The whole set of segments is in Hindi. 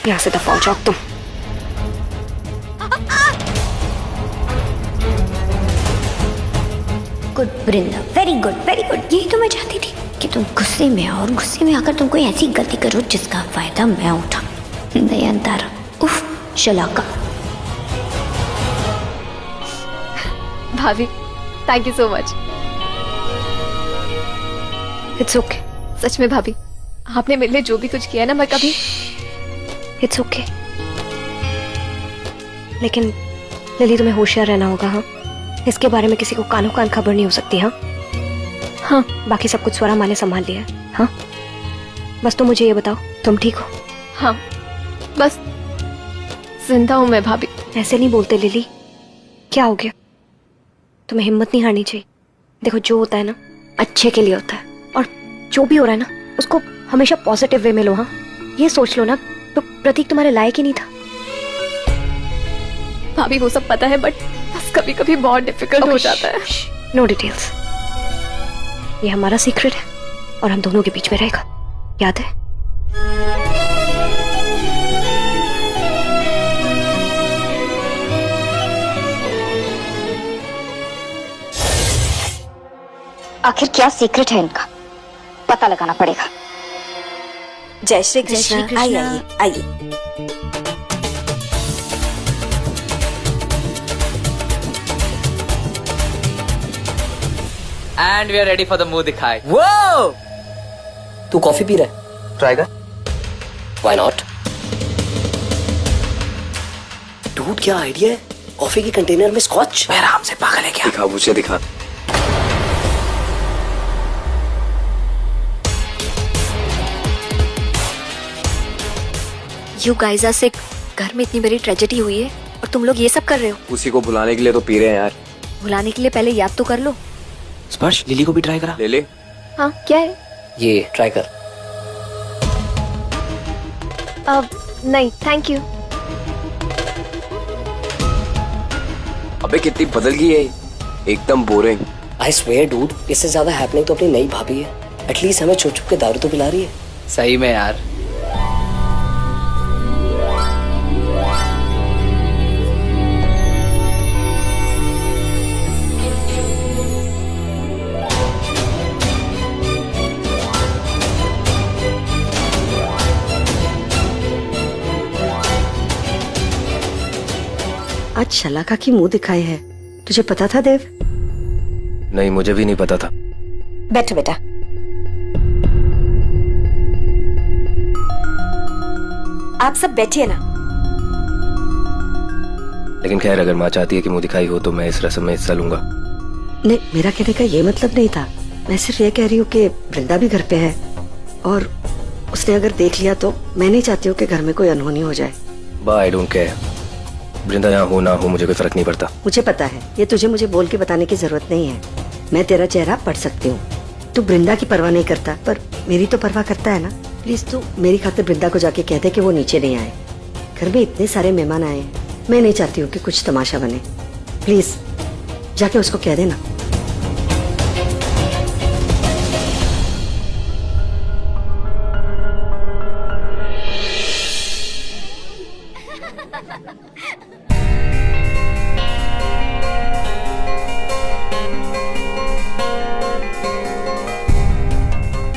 यहाँ से दफा हो जाओ तुम। गुड वृंदा, वेरी गुड वेरी गुड। यही तो मैं चाहती थी कि तुम गुस्से में आओ और गुस्से में आकर तुम कोई ऐसी गलती करो जिसका फायदा मैं उठा। नयनतारा, उफ, शलाका। भाभी, thank you so much. It's okay. सच में भाभी, आपने मेरे लिए जो भी कुछ किया है ना, मैं कभी। It's okay. लेकिन लिली, तुम्हें होशियार रहना होगा। हाँ, इसके बारे में किसी को कानों कान खबर नहीं हो सकती। हाँ हाँ, बाकी सब कुछ स्वरा माँ ने संभाल लिया है। हाँ, बस तुम मुझे ये बताओ, तुम ठीक हो? हाँ, बस जिंदा हूं मैं भाभी। ऐसे नहीं बोलते लिली, क्या हो गया? तुम्हें हिम्मत नहीं हारनी चाहिए। देखो, जो होता है ना अच्छे के लिए होता है, और जो भी हो रहा है ना उसको हमेशा पॉजिटिव वे में लो। हाँ, ये सोच लो ना, तो प्रतीक तुम्हारे लायक ही नहीं था। भाभी, वो सब पता है, बट बस कभी कभी बहुत डिफिकल्ट हो जाता है। नो डिटेल्स, ये हमारा सीक्रेट है और हम दोनों के बीच में रहेगा, याद है? आखिर क्या सीक्रेट है इनका, पता लगाना पड़ेगा। जय श्री कृष्ण। आइए आइए आइए। And we are ready for the मुंह दिखाए। वो तू कॉफी पी रहा है? ट्राई कर। Why not? डूड, क्या आइडिया है? कॉफी के कंटेनर में स्कॉच। आराम से, पागल है क्या? दिखा, मुझे दिखा। You guys are sick। घर में इतनी बड़ी ट्रेजेडी हुई है और तुम लोग ये सब कर रहे हो। उसी को बुलाने के लिए तो पी रहे हैं यार। भुलाने के लिए पहले याद तो कर लो। स्पर्श, लिली को भी ट्राई करा। ले ले। हाँ, क्या है? ये ट्राई कर। अब नहीं, थैंक यू। अबे कितनी बदल गई है, एकदम बोरिंग। आई स्वेयर डूड, इससे ज्यादा हैपनिंग तो अपनी नई भाभी है। एटलीस्ट हमें छुप छुप के दारू तो पिला रही है। सही में यार। आज शलाका की मुंह दिखाई है, तुझे पता था देव? नहीं, मुझे भी नहीं पता था। बैठो बेटा। आप सब बैठिए ना। लेकिन खैर, अगर माँ चाहती है कि मुंह दिखाई हो तो मैं इस रस्म में हिस्सा लूंगा। नहीं, मेरा कहने का ये मतलब नहीं था। मैं सिर्फ ये कह रही हूँ कि वृंदा भी घर पे है और उसने अगर देख लिया तो मैं नहीं चाहती हूँ कि घर में कोई अनहोनी हो जाए। बा, आई डोंट केयर। वृंदा यहाँ हो ना हो मुझे कोई फर्क नहीं पड़ता। मुझे पता है, ये तुझे मुझे बोल के बताने की जरूरत नहीं है। मैं तेरा चेहरा पढ़ सकती हूँ। तू वृंदा की परवाह नहीं करता, पर मेरी तो परवाह करता है ना। प्लीज तू मेरी खातिर वृंदा को जाके कह दे कि वो नीचे नहीं आए। घर में इतने सारे मेहमान आए हैं, मैं नहीं चाहती हूँ कि कुछ तमाशा बने। प्लीज जाके उसको कह देना।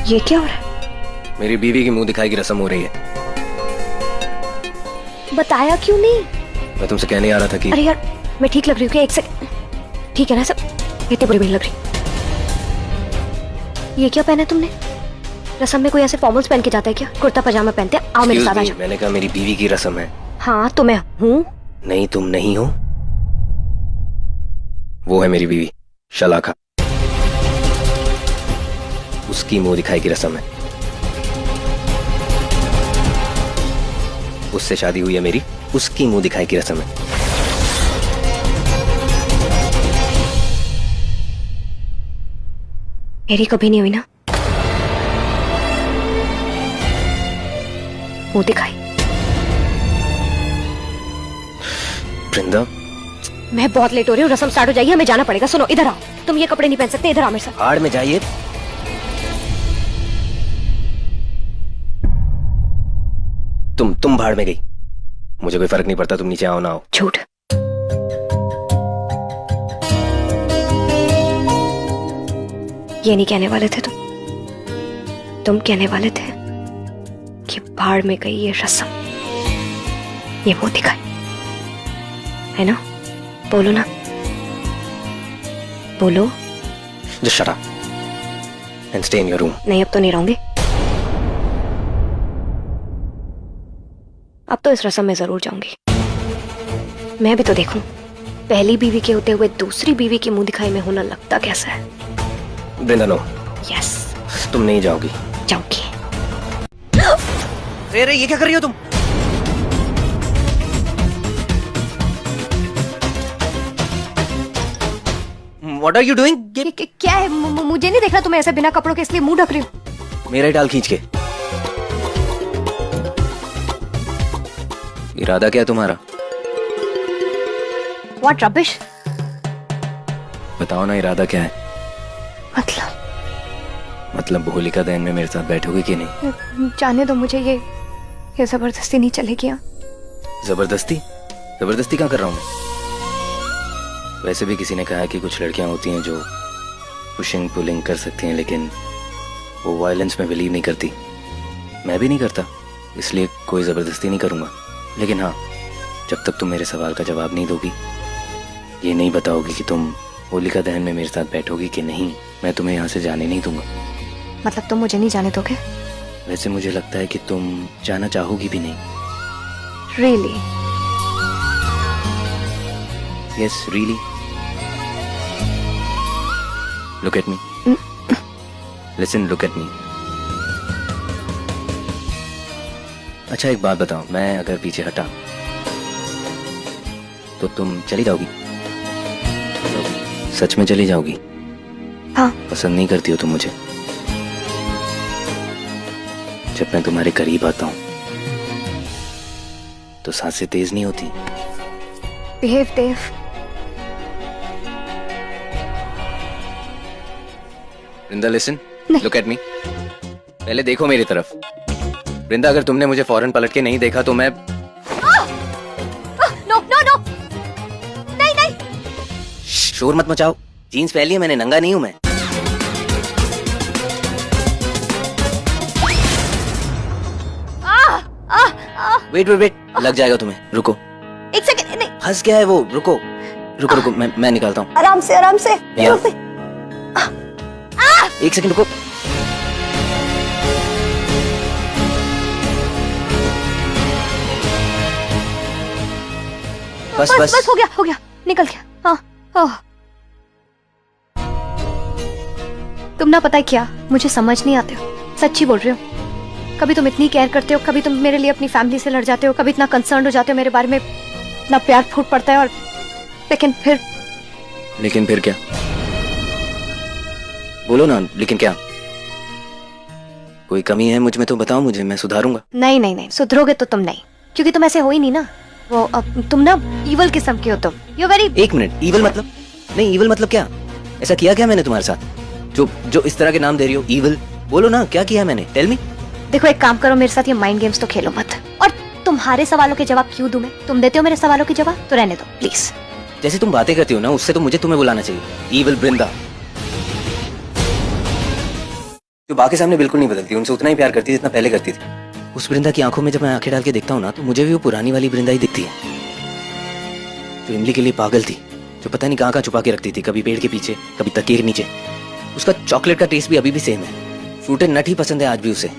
ये क्या हो रहा है? मेरी बीवी की मुंह दिखाई की रस्म हो रही है। बताया क्यों नहीं? मैं तुमसे कहने आ रहा था कि अरे यार, मैं ठीक लग रही हूँ क्या? एक सेकंड, ठीक है ना सब? इतनी बुरी नहीं लग रही। ये क्या पहना है तुमने? रस्म में कोई ऐसे फॉर्मल्स पहन के जाता है क्या? कुर्ता पजामा पहनते हैं? आओ मेरे साथ आ जाओ। मैंने कहा मेरी बीवी की रस्म है। हाँ, तो मैं हूँ। नहीं, तुम नहीं हो। वो है मेरी बीवी शलाका, उसकी मुंह दिखाई की रस्म है। उससे शादी हुई है मेरी, उसकी मुंह दिखाई की रस्म है। मेरी कभी नहीं हुई ना मुंह दिखाई। वृंदा, मैं बहुत लेट हो रही हूँ, रस्म स्टार्ट हो जाएगी, हमें जाना पड़ेगा। सुनो, इधर आओ। तुम ये कपड़े नहीं पहन सकते, इधर आओ मेरे साथ। हाड़ में जाइए। तुम भाड़ में गई, मुझे कोई फर्क नहीं पड़ता तुम नीचे आओ ना आओ। झूठ। ये नहीं कहने वाले थे तुम कहने वाले थे कि भाड़ में गई ये रस्म, ये मुंह दिखाई, है ना? बोलो ना, बोलो। Just shut up and stay in your room. नहीं, अब तो नहीं रहूंगी। अब तो इस रस्म में जरूर जाऊंगी। मैं भी तो देखूं, पहली बीवी के होते हुए दूसरी बीवी की मुंह दिखाई में होना लगता कैसा है। वृंदा नो, यस, तुम नहीं जाओगी। जाऊंगी। अरे ये क्या कर रही हो तुम? What are you doing? क्या है? मुझे नहीं देख रहा तुम्हें ऐसे बिना कपड़ों के, इसलिए मुंह ढक रही हूँ। मेरा ही टाल खींच के। इरादा क्या है तुम्हारा? What rubbish? बताओ ना, इरादा क्या है? मतलब होलिका दहन में मेरे साथ बैठोगे कि नहीं? जाने दो मुझे, ये जबरदस्ती नहीं चलेगी। जबरदस्ती? जबरदस्ती क्या कर रहा हूँ मैं? वैसे भी किसी ने कहा है कि कुछ लड़कियां होती हैं जो पुशिंग पुलिंग कर सकती हैं, लेकिन वो वायलेंस में बिलीव नहीं करती। मैं भी नहीं करता, इसलिए कोई जबरदस्ती नहीं करूंगा। लेकिन हाँ, जब तक तुम मेरे सवाल का जवाब नहीं दोगी, ये नहीं बताओगी कि तुम होलिका दहन में मेरे साथ बैठोगी कि नहीं, मैं तुम्हें यहाँ से जाने नहीं दूंगा। मतलब तुम मुझे नहीं जाने दोगे? वैसे मुझे लगता है कि तुम जाना चाहोगी भी नहीं। Really? Yes, really. Look at me. Listen, look at me. अच्छा एक बात बताओ, मैं अगर पीछे हटा तो तुम चली जाओगी? सच में चली जाओगी? हाँ। पसंद नहीं करती हो तुम मुझे? जब मैं तुम्हारे करीब आता हूँ तो सांसें तेज नहीं होती? Behave, Dave. Vrinda listen, look at me. पहले देखो मेरी तरफ। वृंदा, अगर तुमने मुझे फौरन पलट के नहीं देखा तो मैं No, no, no. नहीं, नहीं। शोर मत मचाओ। जीन्स पहनी है मैंने, नंगा नहीं हूं मैं। वेट वेट वेट, लग जाएगा तुम्हें, रुको। एक सेकंड। नहीं, हंस क्या है वो? रुको रुको रुको, मैं निकालता हूँ। आराम से, आराम से। एक सेकंड रुको। बस हो गया, निकल गया। हाँ। तुम ना, पता है क्या, मुझे समझ नहीं आते हो, सच्ची बोल रही हो। कभी तुम इतनी केयर करते हो, कभी तुम मेरे लिए अपनी फैमिली से लड़ जाते हो, कभी इतना कंसर्न हो जाते हो मेरे बारे में, इतना प्यार फूट पड़ता है, और लेकिन फिर क्या? बोलो ना, लेकिन क्या? कोई कमी है मुझ में तो बताओ मुझे, मैं सुधारूंगा। नहीं, सुधरोगे तो तुम नहीं, क्योंकि तुम ऐसे हो ही नहीं ना। वो तुम ना ईवल किस्म के हो तुम। You very. एक मिनट, ईवल मतलब? नहीं, ईवल मतलब क्या? ऐसा किया क्या मैंने तुम्हारे साथ जो इस तरह के नाम दे रही हो? ईवल बोलो ना, क्या किया मैंने? Tell me. देखो, एक काम करो, मेरे साथ ये माइंड गेम्स तो खेलो मत। और तुम्हारे सवालों के जवाब क्यों दूं मैं? तुम देते हो मेरे सवालों के जवाब, तो रहने दो प्लीज। जैसे तुम बातें करती हो ना, उससे तो मुझे तुम्हें बुलाना चाहिए, ईवल वृंदा। जो बाकी सामने बिल्कुल नहीं बदलती, उनसे उतना ही प्यार करती जितना पहले करती थी। उस वृंदा की आंखों में जब मैं आंखें डाल के देखता हूँ ना, तो मुझे भी वो पुरानी वाली वृंदा ही दिखती है, जो इमली के लिए पागल थी, जो पता नहीं कहाँ छुपा के रखती थी, कभी पेड़ के पीछे, कभी तकिए के नीचे। उसका चॉकलेट का टेस्ट भी अभी भी सेम है। फ्रूटेड नट ही पसंद है आज भी उसे।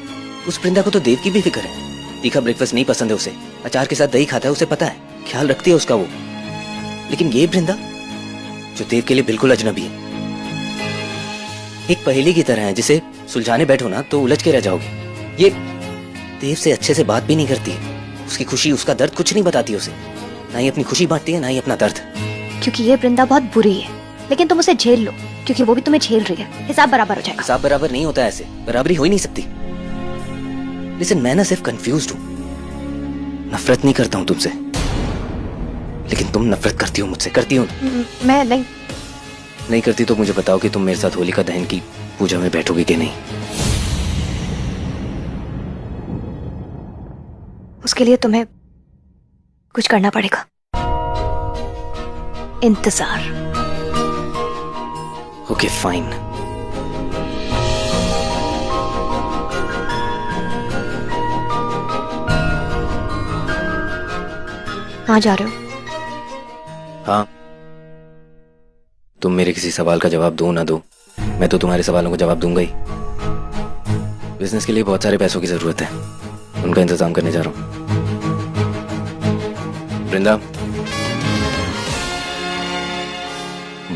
उस वृंदा को तो देव की भी फिक्र है। तीखा ब्रेकफास्ट नहीं पसंद है उसे, अचार के साथ दही खाता है, उसे पता है, ख्याल रखती है उसका वो। लेकिन ये वृंदा जो देव के लिए बिल्कुल अजनबी है, एक पहेली की तरह है जिसे सुलझाने बैठो ना तो उलझ के रह जाओगे। ये देव से अच्छे से बात भी नहीं करती है, उसकी खुशी उसका दर्द कुछ नहीं बताती उसे, ना ही अपनी खुशी बांटती है ना ही अपना दर्द। क्योंकि ये वृंदा बहुत बुरी है, लेकिन तुम उसे झेल लो, क्योंकि वो भी तुम्हें झेल रही है। हिसाब बराबर हो जाएगा। हिसाब बराबर नहीं होता, ऐसे बराबरी हो ही नहीं सकती। लिसन, मैं ना सिर्फ कंफ्यूज्ड हूँ, नफरत नहीं करता हूँ तुमसे, लेकिन तुम नफरत करती हो मुझसे। करती हो? मैं नहीं करती तो मुझे बताओ कि तुम मेरे साथ होलिका दहन की पूजा में बैठोगे कि नहीं? उसके लिए तुम्हें कुछ करना पड़ेगा। इंतजार। Okay fine. कहाँ जा रहे हो? हाँ, तुम मेरे किसी सवाल का जवाब दो ना दो, मैं तो तुम्हारे सवालों का जवाब दूंगा ही। बिजनेस के लिए बहुत सारे पैसों की जरूरत है, उनका इंतजाम करने जा रहा हूं। वृंदा,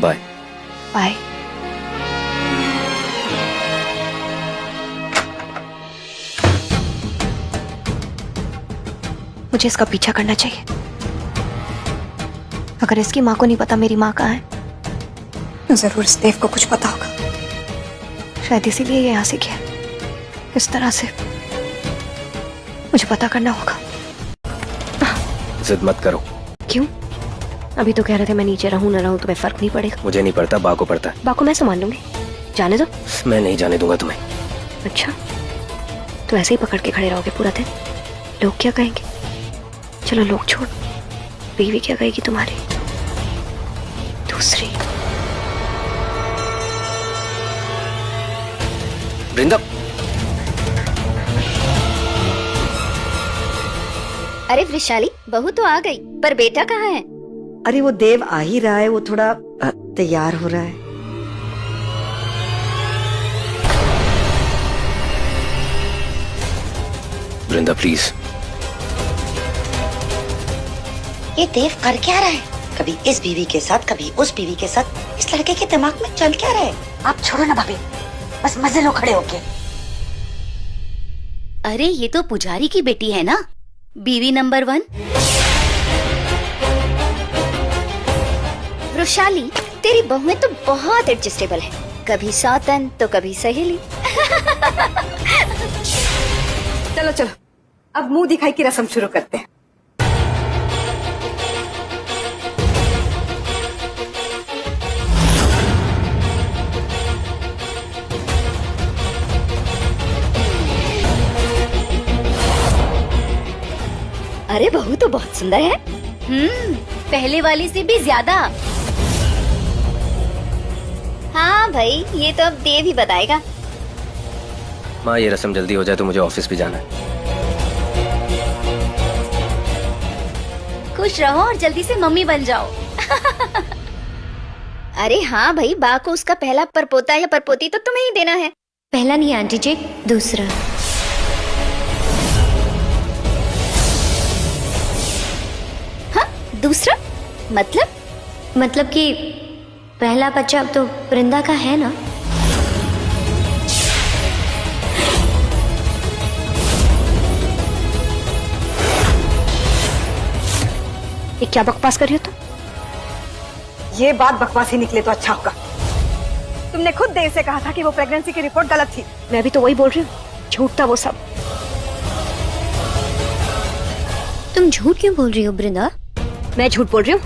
बाय। बाय। मुझे इसका पीछा करना चाहिए। अगर इसकी माँ को नहीं पता मेरी माँ कहाँ है, तो जरूर इस देव को कुछ पता होगा। शायद इसीलिए ये यहाँ से गया। इस तरह से मुझे पता करना होगा। जिद मत करो। क्यों? अभी तो कह रहे थे मैं नीचे रहूं ना रहूं तुम्हें फर्क नहीं पड़ेगा। मुझे नहीं पड़ता, बा को पड़ता है। बा को मैं संभाल लूंगी, जाने दो। मैं नहीं जाने दूंगा तुम्हें। अच्छा, तो ऐसे ही पकड़ के खड़े रहोगे पूरा दिन? लोग क्या कहेंगे? चलो लोग छोड़, बीवी क्या कहेगी तुम्हारी? दूसरी। वृंदा, अरे वृषाली, बहू तो आ गई, पर बेटा कहाँ है? अरे वो देव आ ही रहा है, वो थोड़ा तैयार हो रहा है। वृंदा प्लीज। ये देव कर क्या रहा है? कभी इस बीवी के साथ, कभी उस बीवी के साथ। इस लड़के के दिमाग में चल क्या रहा है? आप छोड़ो ना भाभी, बस मजे लो खड़े होके। अरे ये तो पुजारी की बेटी है ना, बीवी नंबर 1। वृषाली, तेरी बहुएं तो बहुत एडजस्टेबल है, कभी सौतन तो कभी सहेली। चलो चलो, अब मुंह दिखाई की रस्म शुरू करते हैं। अरे बहू तो बहुत सुंदर है। पहले वाली से भी ज्यादा। हाँ भाई, ये तो अब देव ही बताएगा। माँ, ये रस्म जल्दी हो जाए तो मुझे ऑफिस भी जाना है। खुश रहो और जल्दी से मम्मी बन जाओ। अरे हाँ भाई, बा को उसका पहला परपोता या परपोती तो तुम्हें ही देना है। पहला नहीं आंटी जी, दूसरा। हाँ, दूसरा मतलब कि पहला बच्चा अब तो वृंदा का है ना। ये क्या बकवास कर रही हो तुम? ये बात बकवास ही निकले तो अच्छा होगा। तुमने खुद देव से कहा था कि वो प्रेगनेंसी की रिपोर्ट गलत थी। मैं भी तो वही बोल रही हूँ, झूठ था वो सब। तुम झूठ क्यों बोल रही हो वृंदा? मैं झूठ बोल रही हूँ?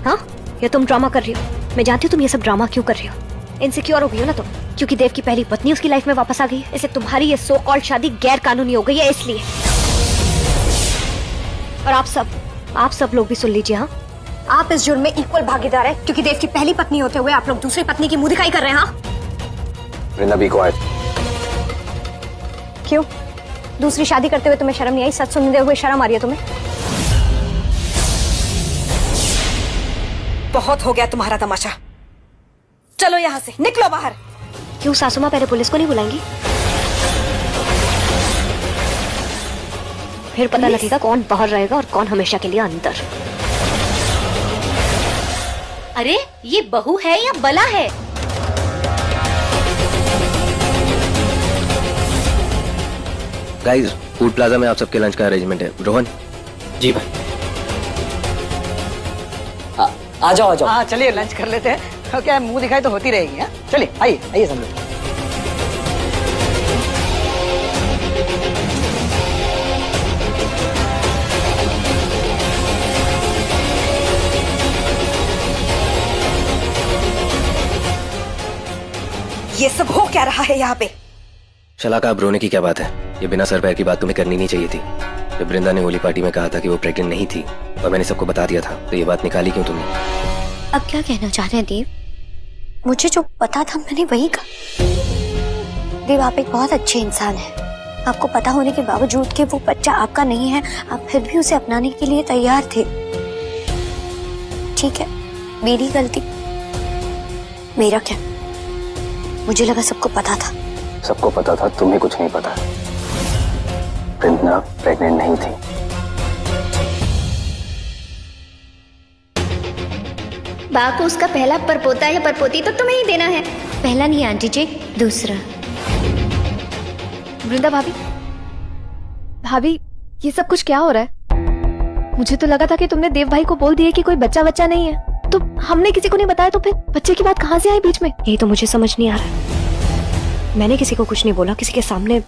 हाँ, या तुम ड्रामा कर रही हो? मैं जानती हूँ तुम ये सब ड्रामा क्यों कर रही हो। इनसिक्योर हो गई हो ना तुम, क्योंकि देव की पहली पत्नी उसकी लाइफ में वापस आ गई है, इसलिए तुम्हारी ये सो कॉल्ड शादी गैर कानूनी हो गई है, इसलिए। और आप सब लोग भी सुन लीजिए। हाँ, आप इस जुर्म में इक्वल भागीदार है, क्योंकि देव की पहली पत्नी होते हुए आप लोग दूसरी पत्नी की मुंह दिखाई कर रहे हैं। हाँ, वृंदा बी क्वाइट। क्यों? दूसरी शादी करते हुए तुम्हें शर्म नहीं आई? सच सुनते हुए शर्म आ रही है तुम्हें? बहुत हो गया तुम्हारा तमाशा, चलो यहाँ से निकलो बाहर। क्यों सासू माँ पहले पुलिस को नहीं बुलाएंगी? फिर पता लगेगा कौन बाहर रहेगा और कौन हमेशा के लिए अंदर। अरे ये बहू है या बला है? गाइस, फूड प्लाजा में आप सबके लंच का अरेंजमेंट है। रोहन। जी भाई। आ जाओ आ जाओ। हाँ चलिए लंच कर लेते हैं। तो क्या है, मुंह दिखाई तो होती रहेगी। हाँ चलिए, आइए आइए सब लोग। ये सब हो क्या रहा है यहाँ पे? शलाका, अब रोने की क्या बात है? ये बिना सर पैर की बात तुम्हें करनी नहीं चाहिए थी। जब वृंदा ने होली पार्टी में कहा था कि वो प्रेग्नेंट नहीं थी और मैंने सबको बता दिया था, तो ये बात निकाली क्यों तुमने? अब क्या कहना चाह रहे हैं देव? मुझे जो पता था मैंने वही कहा। देव, आप एक बहुत अच्छे इंसान हैं। आपको पता होने के बावजूद कि वो बच्चा आपका नहीं है, आप फिर भी उसे अपनाने के लिए तैयार थे। ठीक है, मेरी गलती। मेरा क्या? मुझे लगा सबको पता था। सबको पता था, तुम्हें कुछ नहीं पता। वृंदा प्रेग्नेंट नहीं थी। बा को उसका पहला परपोता या परपोती तो तुम्हें ही देना है। पहला नहीं आंटी जी, दूसरा। वृंदा भाभी, भाभी ये सब कुछ क्या हो रहा है? मुझे तो लगा था कि तुमने देव भाई को बोल दिया कि कोई बच्चा नहीं है, तो हमने किसी को नहीं बताया, तो फिर बच्चे की बात कहाँ से आई बीच में? यही तो मुझे समझ नहीं आ रहा। मैंने किसी को कुछ नहीं बोला, किसी के सामने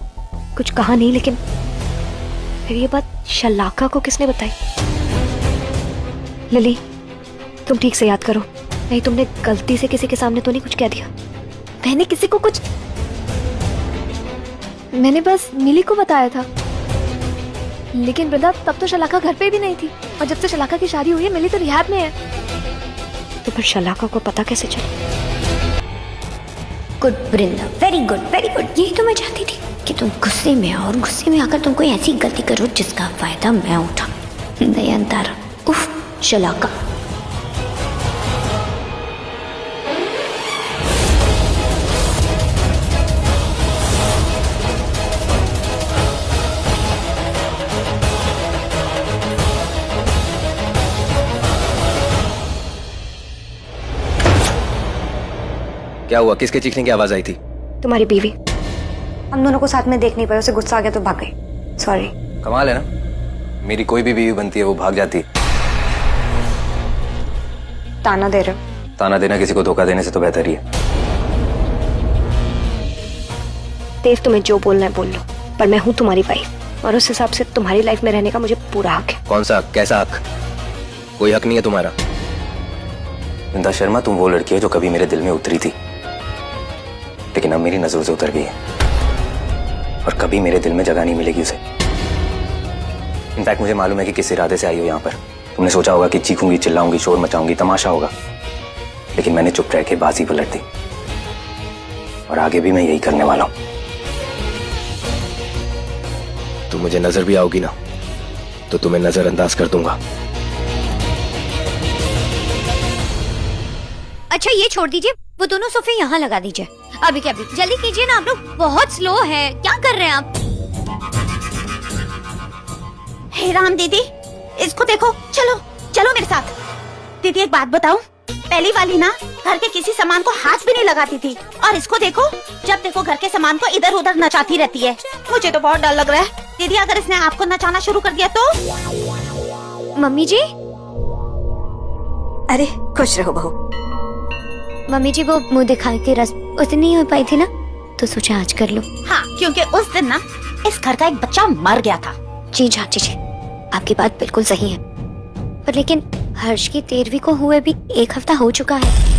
कुछ कहा नहीं, लेकिन फिर ये बात शलाका को किसने बताई? लिली, तुम ठीक से याद करो, नहीं तुमने गलती से किसी के सामने तो नहीं कुछ कह दिया? मैंने किसी को कुछ, मैंने बस मिली को बताया था। लेकिन वृंदा, तब तो शलाका घर पे भी नहीं थी, और जब से शलाका की शादी हुई है मिली तो रिहाब में है। तो फिर शलाका को पता कैसे चला? गुड वृंदा, वेरी गुड वेरी गुड। यही तो मैं चाहती थी कि तुम गुस्से में आओ और गुस्से में आकर तुम कोई ऐसी गलती करो जिसका फायदा मैं उठाऊं। नयनतारा, उफ, शलाका। क्या हुआ? किसके चीखने की आवाज आई थी? तुम्हारी बीवी। हम दोनों को साथ में देख नहीं पाए, उसे गुस्सा आ गया तो भाग गई। सॉरी। कमाल है ना, मेरी कोई भी बीवी बनती है वो भाग जाती है। ताना दे रहे हो? ताना देना किसी को धोखा देने से तो बेहतर ही है। देव, तुम्हें जो बोलना है बोल लो, पर मैं हूँ तुम्हारी वाइफ, और उस हिसाब से तुम्हारी लाइफ में रहने का मुझे पूरा हक है। कौन सा हक? कैसा हक? कोई हक नहीं है तुम्हारा। वृंदा शर्मा, तुम वो लड़की है जो कभी मेरे दिल में उतरी थी, लेकिन अब मेरी नजरों से उतर गई है, और कभी मेरे दिल में जगह नहीं मिलेगी उसे। इनफैक्ट मुझे मालूम है कि किस इरादे से आई हो यहाँ पर। तुमने सोचा होगा कि चीखूंगी, चिल्लाऊंगी, शोर मचाऊंगी, तमाशा होगा, लेकिन मैंने चुप रह के बाजी पलट दी, और आगे भी मैं यही करने वाला हूं। तुम मुझे नजर भी आओगी ना, तो तुम्हें नजरअंदाज कर दूंगा। अच्छा ये छोड़ दीजिए, वो दोनों सोफे यहाँ लगा दीजिए। अभी क्या, अभी जल्दी कीजिए ना, आप लोग बहुत स्लो है। क्या कर रहे हैं आप? हे राम दीदी, इसको देखो, चलो चलो मेरे साथ। दीदी एक बात बताऊं, पहली वाली ना घर के किसी सामान को हाथ भी नहीं लगाती थी, और इसको देखो, जब देखो घर के सामान को इधर उधर नचाती रहती है। मुझे तो बहुत डर लग रहा है दीदी, अगर इसने आपको नचाना शुरू कर दिया तो। मम्मी जी, अरे खुश रहो बहू। मम्मी जी वो मुंह दिखाने की रस्म उस दिन नहीं हो पाई थी ना, तो सोचा आज कर लो। हाँ, क्योंकि उस दिन ना इस घर का एक बच्चा मर गया था। जी चाची जी, आपकी बात बिल्कुल सही है, पर लेकिन हर्ष की 13वीं को हुए भी 1 हफ्ता हो चुका है।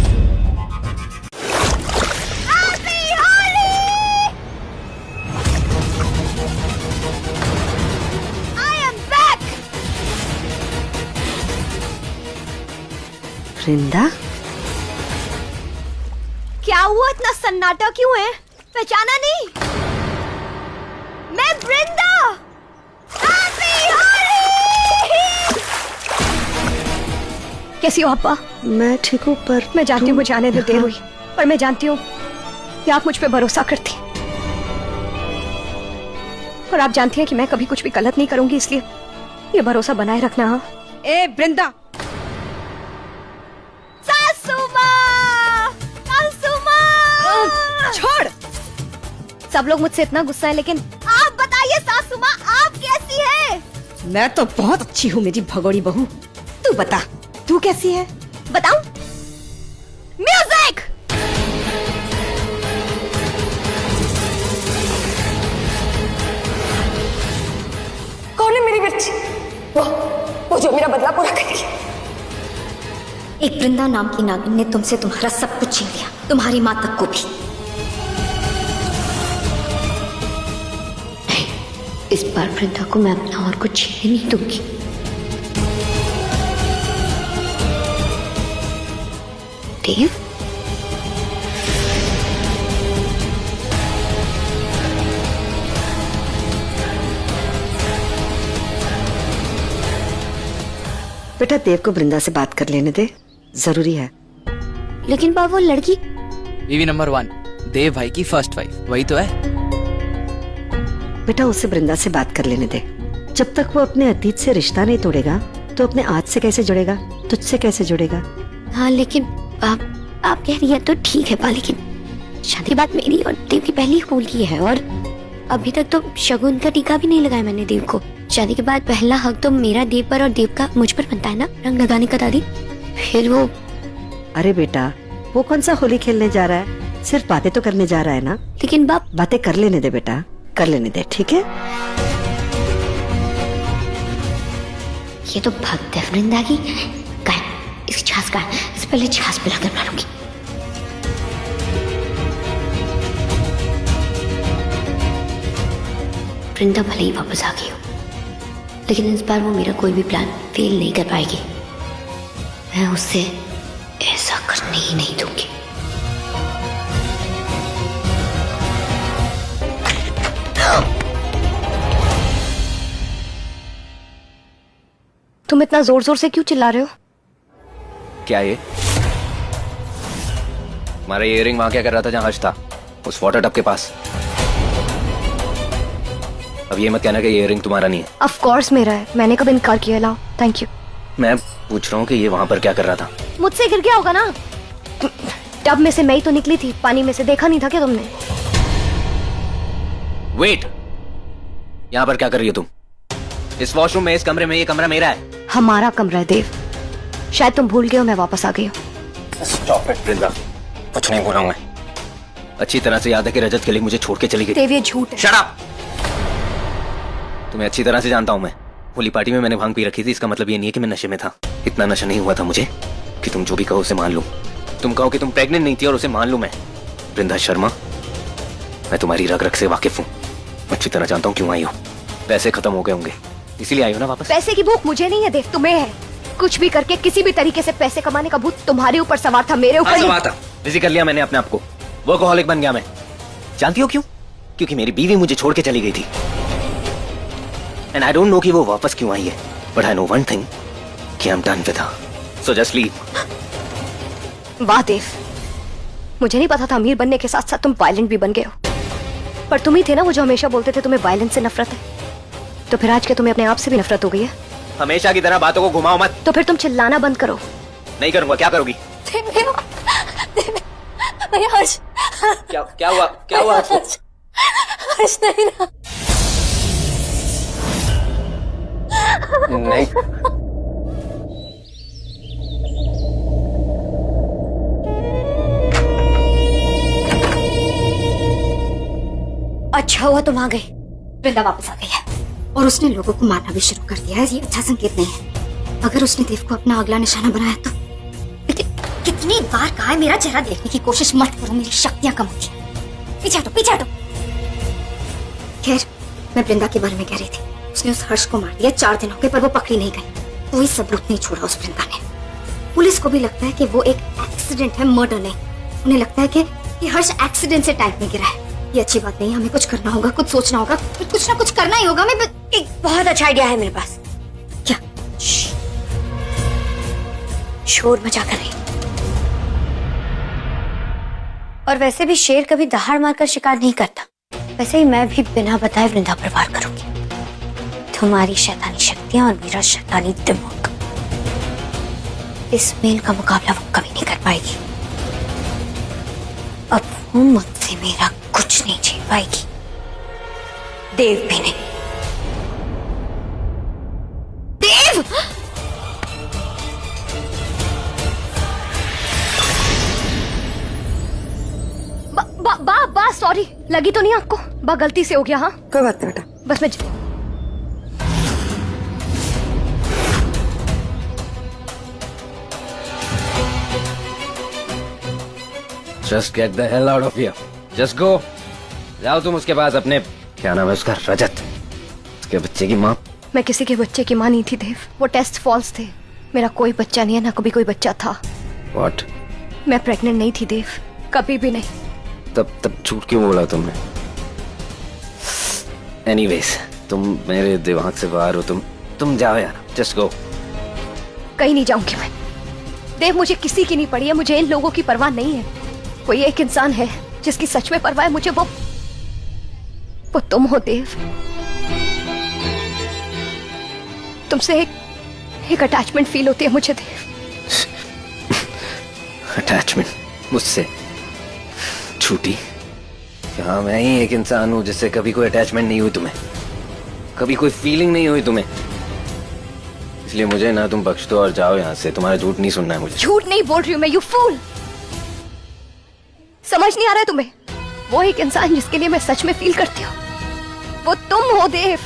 वृंदा, क्या हुआ, इतना सन्नाटा क्यों है? पहचाना नहीं? मैं वृंदा। कैसी हो अब्बा? मैं ठीक हूँ, पर मैं जानती हूँ मुझे आने में देर हुई, पर मैं जानती हूँ कि आप मुझ पे भरोसा करती, और आप जानती हैं कि मैं कभी कुछ भी गलत नहीं करूंगी, इसलिए ये भरोसा बनाए रखना। हाँ ए वृंदा, छोड़। सब लोग मुझसे इतना गुस्सा है, लेकिन आप बताइए सासू माँ, आप कैसी है? मैं तो बहुत अच्छी हूँ मेरी भगोड़ी बहू। तू बता, तू कैसी है? बताऊं? म्यूजिक। कौन है मेरी बच्ची? वो जो मेरा बदला पूरा करेगी। एक वृंदा नाम की नागिन ने तुमसे तुम्हारा सब कुछ छीन लिया, तुम्हारी माँ तक को भी। इस बार वृंदा को मैं अपना और कुछ छीनने नहीं दूंगी। देव, बेटा देव को वृंदा से बात कर लेने दे, जरूरी है। लेकिन बाबा वो लड़की बीवी नंबर 1, देव भाई की फर्स्ट वाइफ, वही तो है। बेटा उससे वृंदा से बात कर लेने दे। जब तक वो अपने अतीत से रिश्ता नहीं तोड़ेगा तो अपने आज से कैसे जुड़ेगा, तुझसे कैसे जुड़ेगा? हाँ लेकिन आप कह रही है तो ठीक है पा, लेकिन शादी बात मेरी और देव की पहली होली है और अभी तक तो शगुन का टीका भी नहीं लगाया मैंने देव को। शादी के बाद पहला हक तो मेरा देव पर और देव का मुझ पर बनता है ना, रंग लगाने का दादी। फिर वो अरे बेटा वो कौन सा होली खेलने जा रहा है, सिर्फ बातें तो करने जा रहा है ना। लेकिन बाप बातें कर लेने दे बेटा, कर लेने दे, ठीक है? ये तो भक्त है वृंदा की। का है? इसकी छाछ का है, इससे पहले छाछ पिलाकर मारूंगी। वृंदा भले ही वापस आ गई हो, लेकिन इस बार वो मेरा कोई भी प्लान फेल नहीं कर पाएगी। मैं उससे ऐसा करने ही नहीं दूंगी। तुम इतना जोर जोर से क्यों चिल्ला रहे हो? क्या ये हमारा इयरिंग वहां क्या कर रहा था जहां हर्ष था, उस वाटर टब के पास? अब ये मत कहना कि ये इयरिंग तुम्हारा नहीं है। ऑफ कोर्स मेरा है, मैंने कब इनकार किया? लाओ, थैंक यू। मैं पूछ रहा हूँ कि ये वहां पर क्या कर रहा था? मुझसे गिर गया होगा ना, टब में से मैं ही तो निकली थी, पानी में से देखा नहीं था क्या तुमने? वेट, यहाँ पर क्या कर रही हो तुम? इस वॉशरूम में, इस कमरे में? ये कमरा मेरा है। हमारा कमरा है देव, शायद तुम भूल गए हो मैं वापस आ गई हूँ। स्टॉप इट वृंदा, कुछ नहीं बोला मैं। अच्छी तरह से याद है कि रजत के लिए मुझे छोड़ के चली गई। देव ये झूठ है। Shut up! तुम्हें अच्छी तरह से जानता हूं मैं। होली पार्टी में मैंने भांग पी रखी थी, इसका मतलब ये नहीं है कि मैं नशे में था। इतना नशा नहीं हुआ था मुझे कि तुम जो भी कहो उसे मान लूं। तुम कहो कि तुम प्रेग्नेंट नहीं थी और उसे मान लूं मैं। वृंदा शर्मा, मैं तुम्हारी रग रग से वाकिफ हूँ, अच्छी तरह जानता हूँ क्यों आई हो। पैसे खत्म हो गए होंगे इसीलिए आई हो ना वापस। पैसे की भूख मुझे नहीं है देव, तुम्हें है। कुछ भी करके किसी भी तरीके से पैसे कमाने का भूत तुम्हारे ऊपर सवार था, मेरे ऊपर सवार था। बिजी कर लिया मैंने अपने आप को, वर्कहॉलिक बन गया मैं। जानती हो क्यों? क्योंकि मेरी बीवी मुझे छोड़ के चली गई थी। एंड आई डोंट नो कि वो वापस क्यों आई है, but I know one thing कि I am done with her, so just leave. वाह देव, मुझे नहीं पता था अमीर बनने के साथ साथ तुम वायलेंट भी बन गए हो। पर तुम ही थे ना वो जो हमेशा बोलते थे तुम्हें वायलेंस से नफरत है। तो फिर आज के तुम्हें अपने आप से भी नफरत हो गई है। हमेशा की तरह बातों को घुमाओ मत। तो फिर तुम चिल्लाना बंद करो। नहीं करूंगा। क्या करोगी? हर्ष, क्या हुआ? क्या हुआ? हर्ष नहीं ना। नहीं। अच्छा हुआ तुम आ गई। वृंदा वापस आ गई है और उसने लोगों को मारना भी शुरू कर दिया है। ये अच्छा संकेत नहीं है। अगर उसने देव को अपना अगला निशाना बनाया तो। लेकिन कितनी बार कहा है मेरा चेहरा देखने की कोशिश मत करो, मेरी शक्तियां कम होती हैं। पीछे हटो, पीछे हटो। खैर, मैं वृंदा के बारे में कह रही थी। उसने उस हर्ष को मार दिया 4 दिन हो गए, पर वो पकड़ी नहीं गई। कोई सबूत नहीं छोड़ा उस वृंदा ने। पुलिस को भी लगता है कि वो एक एक्सीडेंट है, मर्डर नहीं। उन्हें लगता है कि हर्ष एक्सीडेंट से टैंक में गिरा है। ये अच्छी बात नहीं है। हमें कुछ करना होगा, कुछ सोचना होगा, कुछ ना कुछ करना ही होगा। मैं एक बहुत अच्छा आइडिया है मेरे पास। क्या? शोर मचा कर रही। और वैसे भी शेर कभी दहाड़ मारकर शिकार नहीं करता। वैसे ही मैं भी बिना बताए वृंदा पर वार करूंगी। तुम्हारी शैतानी शक्तियां और मेरा शैतानी दिमाग, इस मेल का मुकाबला वो कभी नहीं कर पाएगी। अब वो मुझसे मेरा कुछ नहीं छीन पाएगी, देव भी नहीं। देव! बा सॉरी, लगी तो नहीं आपको? बा गलती से हो गया। हाँ कोई बात नहीं बेटा, बस मैं Just get the hell out of here. Just go. जाओ तुम उसके पास अपने, क्या नाम है उसका, रजत। उसके बच्चे की माँ? मैं किसी के बच्चे की माँ नहीं थी देव, वो टेस्ट फॉल्स थे। मेरा कोई बच्चा नहीं है, ना कभी कोई बच्चा था। What? मैं प्रेग्नेंट नहीं थी देव, कभी भी नहीं। तब झूठ क्यों बोला तुमने? Anyways, तुम मेरे दिमाग से बाहर हो। तुम जाओ यार, जस्ट गो। कहीं नहीं जाऊंगी मैं देव, मुझे किसी की नहीं पड़ी है, मुझे इन लोगों की परवाह नहीं है। कोई एक इंसान है जिसकी सच में परवाह है मुझे, वो तुम हो देव। तुमसे एक अटैचमेंट फील होती है मुझे देव। अटैचमेंट मुझसे? झूठी। क्या मैं ही एक इंसान हूं जिससे कभी कोई अटैचमेंट नहीं हुई तुम्हें? कभी कोई फीलिंग नहीं हुई तुम्हें? इसलिए मुझे ना तुम बख्श दो और जाओ यहाँ से। तुम्हारा झूठ नहीं सुनना है मुझे। झूठ नहीं बोल रही हूँ मैं, यू फूल। समझ नहीं आ रहा है तुम्हें? वो एक इंसान जिसके लिए मैं सच में फील करती हूँ, वो तुम हो देव।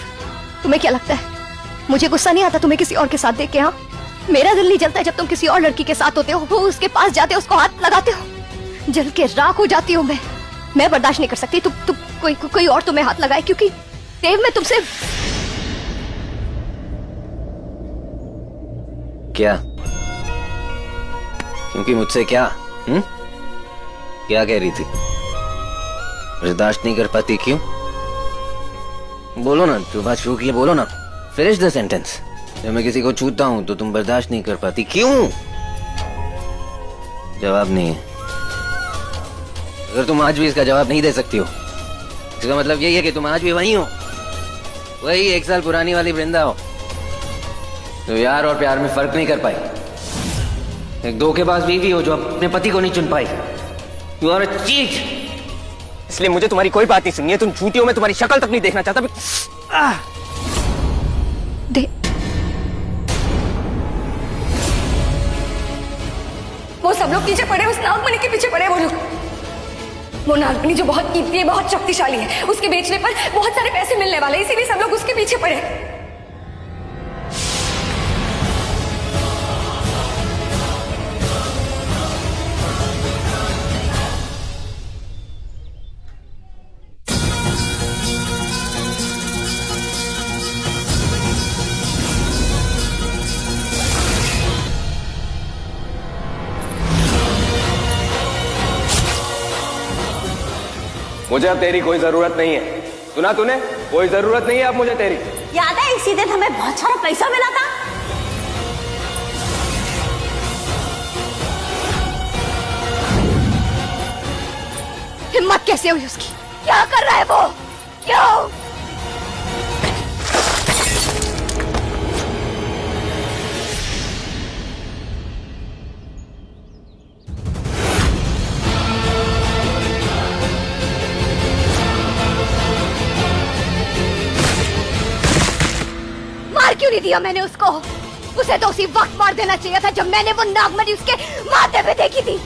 तुम्हें क्या लगता है मुझे गुस्सा नहीं आता तुम्हें किसी और के साथ देख के? हाँ, मेरा दिल नहीं जलता जब तुम किसी और लड़की के साथ होते हो, वो उसके पास जाते हो, उसको हाथ लगाते हो, जल के राख हो जाती हूँ मैं बर्दाश्त नहीं कर सकती तुम कोई और तुम्हें हाथ लगाए, क्योंकि देव मैं तुमसे क्या? क्योंकि मुझसे क्या? क्या कह रही थी? बर्दाश्त नहीं कर पाती क्यों? बोलो ना, जो बात शुरू की है बोलो ना। Finish the sentence. जब मैं किसी को छूता हूं तो तुम बर्दाश्त नहीं कर पाती क्यों? जवाब नहीं है। अगर तुम आज भी इसका जवाब नहीं दे सकती हो, इसका मतलब यही है कि तुम आज भी वही हो, वही 1 साल पुरानी वाली वृंदा हो जो यार और प्यार में फर्क नहीं कर पाई। एक धोखेबाज बीवी हो जो अपने पति को नहीं चुन पाई। You are a cheat. इसलिए मुझे तुम्हारी कोई बात नहीं सुननी है। तुम झूठी हो, मैं तुम्हारी शक्ल तक नहीं देखना चाहता। वो सब लोग पीछे पड़े, उस नागमणि के पीछे पड़े वो लोग। वो नागमणि जो बहुत कीमती है, बहुत शक्तिशाली है, उसके बेचने पर बहुत सारे पैसे मिलने वाले, इसीलिए सब लोग उसके पीछे पड़े। मुझे अब तेरी कोई जरूरत नहीं है। सुना तूने? कोई जरूरत नहीं है अब मुझे तेरी। याद है इसी दिन हमें बहुत सारा पैसा मिला था? हिम्मत कैसे हुई उसकी? क्या कर रहा है वो? क्यों? क्यों नहीं दिया मैंने उसको? उसे तो उसी वक्त मार देना चाहिए था जब मैंने वो नागमणि उसके माथे पे देखी थी।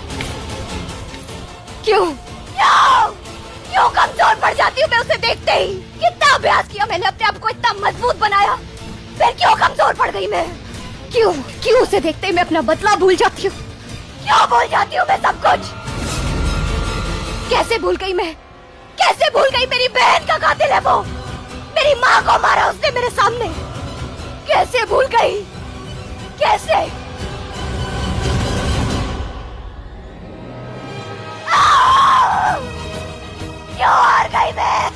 क्यों क्यों क्यों कमजोर पड़ जाती हूँ मैं उसे देखते ही? कितना अभ्यास किया मैंने, अपने आप को इतना मजबूत बनाया, फिर क्यों कमजोर पड़ गई मैं? क्यों क्यों उसे देखते ही मैं अपना बदला भूल जाती हूँ? क्यों भूल जाती हूँ मैं सब कुछ? कैसे भूल गई मैं? कैसे भूल गई? मेरी बहन का कातिल है वो। मेरी माँ को मारा उसने मेरे सामने। कैसे भूल गई? कैसे? क्यों हार गई मैं?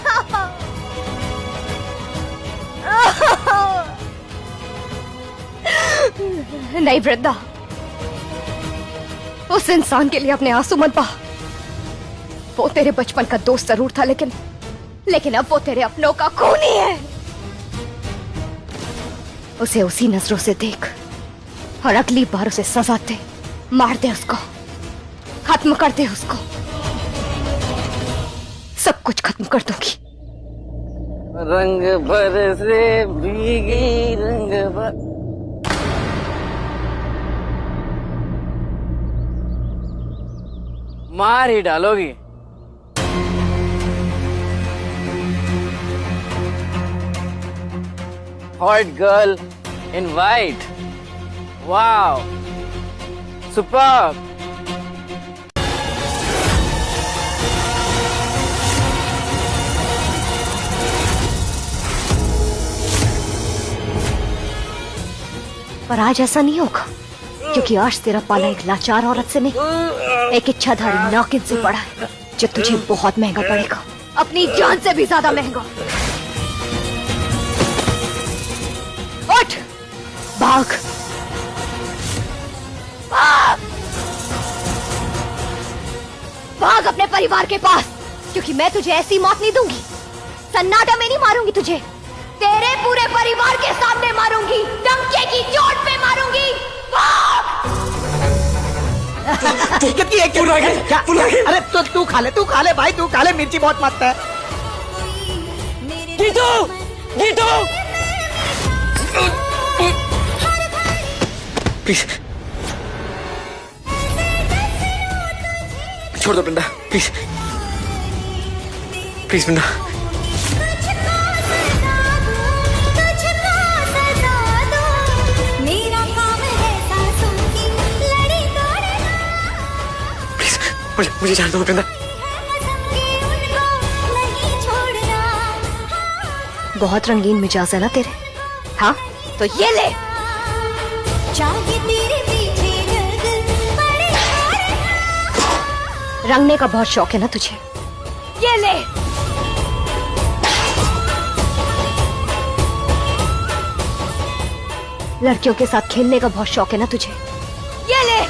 नहीं वृंदा, उस इंसान के लिए अपने आंसू मत बहा। वो तेरे बचपन का दोस्त जरूर था, लेकिन अब वो तेरे अपनों का खूनी है। उसे उसी नजरों से देख और अगली बार उसे सजा दे, मार दे उसको, खत्म कर दे उसको। सब कुछ खत्म कर दूंगी। रंग भर से भीगी रंग भर। मार ही डालोगी। Hot girl in white. Wow. Superb. पर आज ऐसा नहीं होगा, क्योंकि आज तेरा पाला एक लाचार औरत से नहीं, एक इच्छाधारी नागिन से पड़ा है, जो तुझे बहुत महंगा पड़ेगा, अपनी जान से भी ज्यादा महंगा। उठ, भाग, भाग, भाग अपने परिवार के पास, क्योंकि मैं तुझे ऐसी मौत नहीं दूंगी। सन्नाटा में नहीं मारूंगी तुझे, तेरे पूरे परिवार के सामने मारूंगी, डंके की चोट पे मारूंगी। कितनी एक अरे तू खा ले भाई, तू खा ले, मिर्ची बहुत मस्त है। गीतू, गीतू, प्लीज छोड़ दो वृंदा, प्लीज प्लीज वृंदा। मुझे जान दो वृंदा। बहुत रंगीन मिजाज है ना तेरे, हाँ तो ये ले। रंगने का बहुत शौक है ना तुझे, ये ले। लड़कियों के साथ खेलने का बहुत शौक है ना तुझे, ये ले।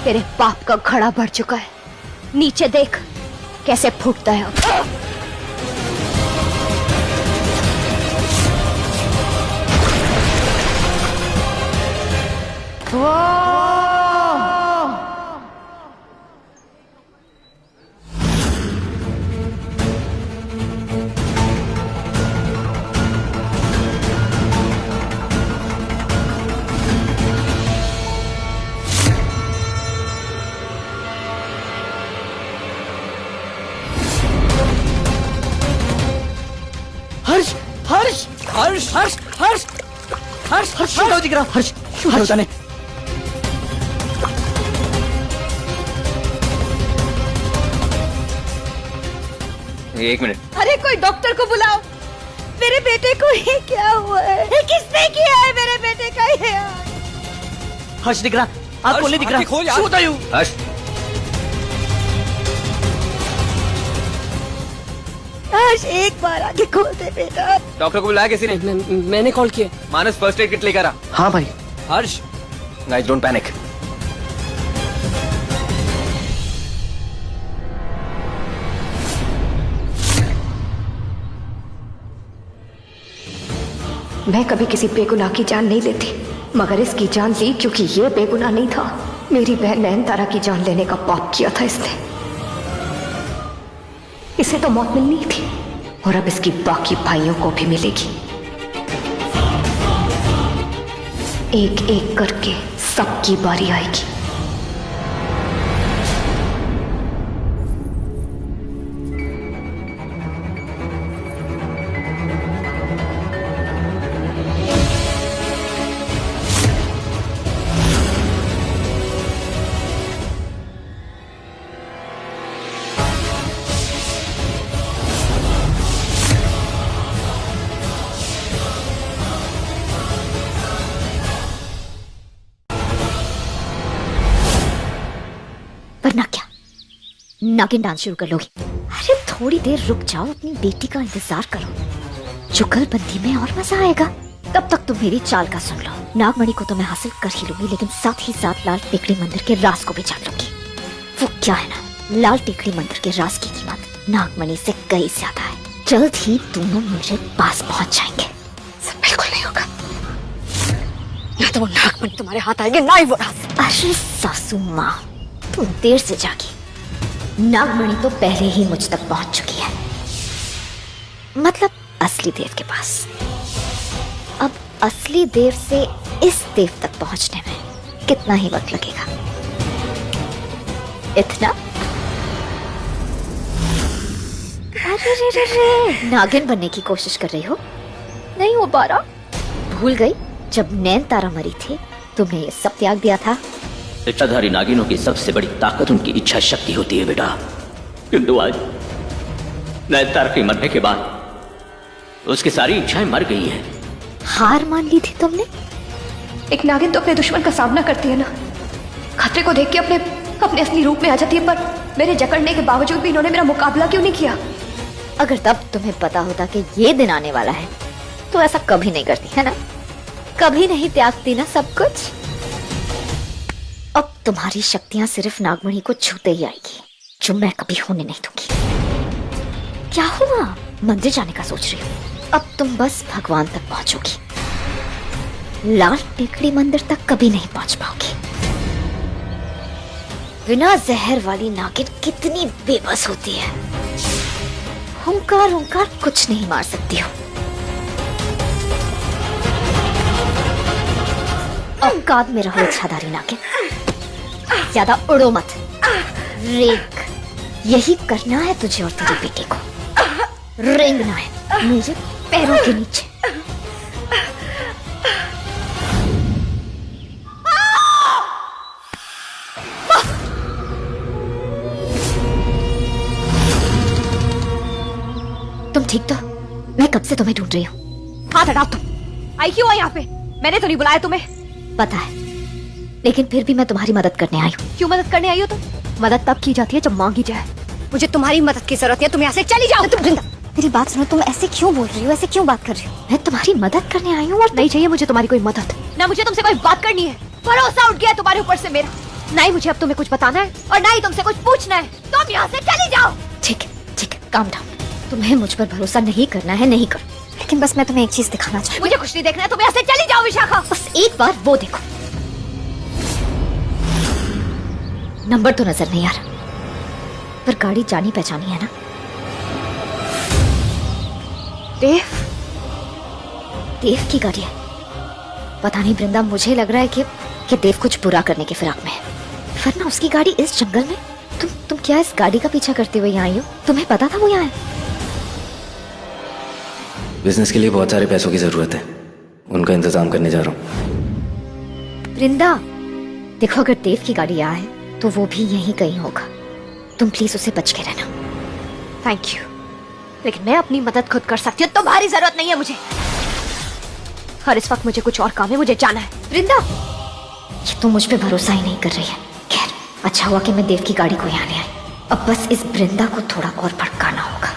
तेरे पाप का घड़ा भर चुका है, नीचे देख कैसे फूटता है अब। हर्ष हर्ष हर्ष हर्ष हर्ष हर्ष हर्ष क्यों दिख रहा? हर्ष हर्ष ने एक मिनट, अरे कोई डॉक्टर को बुलाओ, मेरे बेटे को ये क्या हुआ है? ये किसने किया है मेरे बेटे का ये? हर्ष दिख रहा, आप बोले दिख रहा, शू होता यू? हर्ष हर्ष एक बार आगे खोल दे बेटा। डॉक्टर को बुलाया किसी ने? मैंने कॉल किया। मानस फर्स्ट एड किट लेकर आ। हाँ भाई। हर्ष गाइस डोंट पैनिक। मैं कभी किसी बेगुनाह की जान नहीं लेती, मगर इसकी जान ली क्योंकि ये बेगुनाह नहीं था। मेरी बहन नयनतारा की जान लेने का पाप किया था इसने। इसे तो मौत मिलनी थी और अब इसकी बाकी भाइयों को भी मिलेगी। एक एक करके सबकी बारी आएगी। वरना क्या नागिन डांस शुरू कर लोगी? अरे थोड़ी देर रुक जाओ, अपनी बेटी का इंतजार करो, जुगलबंदी में और मजा आएगा। तब तक तुम मेरी चाल का सुन लो। नागमणि को तो मैं हासिल कर ही लूंगी, लेकिन साथ ही साथ लाल टेकड़ी मंदिर के राज को भी जान लूंगी। वो क्या है ना, लाल टेकड़ी मंदिर के राज की कीमत नागमणि से कई ज्यादा है। जल्द ही दोनों मेरे पास पहुंच जाएंगे। सब बिल्कुल नहीं होगा, ना तो वो नागमणि तुम्हारे हाथ आएंगे, ना ही वो राज। अरे सासू माँ, तुम देर से जागी। नागमणि तो पहले ही मुझ तक पहुंच चुकी है, मतलब असली देव के पास। अब असली देव से इस देव तक पहुंचने में कितना ही वक्त लगेगा? इतना? अरे रे रे रे, नागिन बनने की कोशिश कर रही हो? नहीं हो पा रहा? भूल गई जब नैन तारा मरी थी, तुमने ये सब त्याग दिया था। इच्छाधारी नागिनों की सबसे बड़ी ताकत उनकी इच्छा शक्ति होती है बेटा, किंतु आज नैनतारा के मरने के बाद उसकी सारी इच्छाएं मर गई हैं। हार मान ली थी तुमने? एक नागिन तो अपने दुश्मन का सामना करती है ना, खतरे को देख के अपने असली रूप में आ जाती है, पर मेरे जकड़ने के बावजूद भी इन्होंने मेरा मुकाबला क्यों नहीं किया? अगर तब तुम्हें पता होता कि ये दिन आने वाला है तो ऐसा कभी नहीं करती, है ना? कभी नहीं त्यागती ना सब कुछ। अब तुम्हारी शक्तियां सिर्फ नागमणि को छूते ही आएगी, जो मैं कभी होने नहीं दूंगी। क्या हुआ? मंदिर जाने का सोच रही हो? अब तुम बस भगवान तक पहुंचोगी, लाल टेकड़ी मंदिर तक कभी नहीं पहुंच पाओगी। बिना जहर वाली नागिन कितनी बेबस होती है। हुंकार हुंकार कुछ नहीं मार सकती हो। औकात में रहो इच्छाधारी नागिन, ज्यादा उड़ो मत। रेंग, यही करना है तुझे और तेरी बेटी को। रेंगना है मेरे पैरों के नीचे। तुम ठीक तो? मैं कब से तुम्हें ढूंढ रही हूँ। हाथ हटाओ तुम। आई क्यों है यहाँ पे? मैंने तो नहीं बुलाया तुम्हें। पता है, लेकिन फिर भी मैं तुम्हारी मदद करने आई हूँ। क्यों मदद करने आई हो तुम? मदद तब की जाती है जब मांगी जाए। मुझे तुम्हारी मदद की जरूरत है, तुम यहाँ से चली जाओ। तुम वृंदा, मेरी बात सुनो। तुम ऐसे क्यों बोल रही हो? ऐसे क्यों बात कर रही हो? मैं तुम्हारी मदद करने आई हूँ और नहीं चाहिए मुझे तुम्हारी कोई मदद। ना मुझे तुमसे कोई बात करनी है। भरोसा उठ गया है तुम्हारे ऊपर से मेरा। ना ही मुझे अब तुम्हें कुछ बताना है और ना ही तुमसे कुछ पूछना है। तुम यहाँ से चली जाओ। ठीक है, काम डाउन। तुम्हें मुझ पर भरोसा नहीं करना है, नहीं करो। लेकिन बस मैं तुम्हें एक चीज दिखाना चाहती हूँ। मुझे कुछ नहीं देखना है, तुम यहाँ से चली जाओ विशाखा। बस एक बार वो देखो। नंबर तो नजर नहीं आ रहा, पर गाड़ी जानी पहचानी है ना? देव की गाड़ी है। पता नहीं वृंदा, मुझे लग रहा है कि देव कुछ बुरा करने के फिराक में है, वरना उसकी गाड़ी इस जंगल में। तुम क्या इस गाड़ी का पीछा करते हुए यहाँ आई हो? तुम्हें पता था वो यहाँ है? बिजनेस के लिए बहुत सारे पैसों की जरूरत है, उनका इंतजाम करने जा रहा हूँ। वृंदा देखो, अगर देव की गाड़ी यहाँ है तो वो भी यहीं कहीं होगा। तुम प्लीज उसे बच के रहना। थैंक यू, लेकिन मैं अपनी मदद खुद कर सकती हूँ, तुम्हारी जरूरत नहीं है मुझे। और इस वक्त मुझे कुछ और काम है, मुझे जाना है। वृंदा, ये तो मुझ पे भरोसा ही नहीं कर रही है। खैर, अच्छा हुआ कि मैं देव की गाड़ी को यहाँ ले आई। अब बस इस वृंदा को थोड़ा और भड़काना होगा।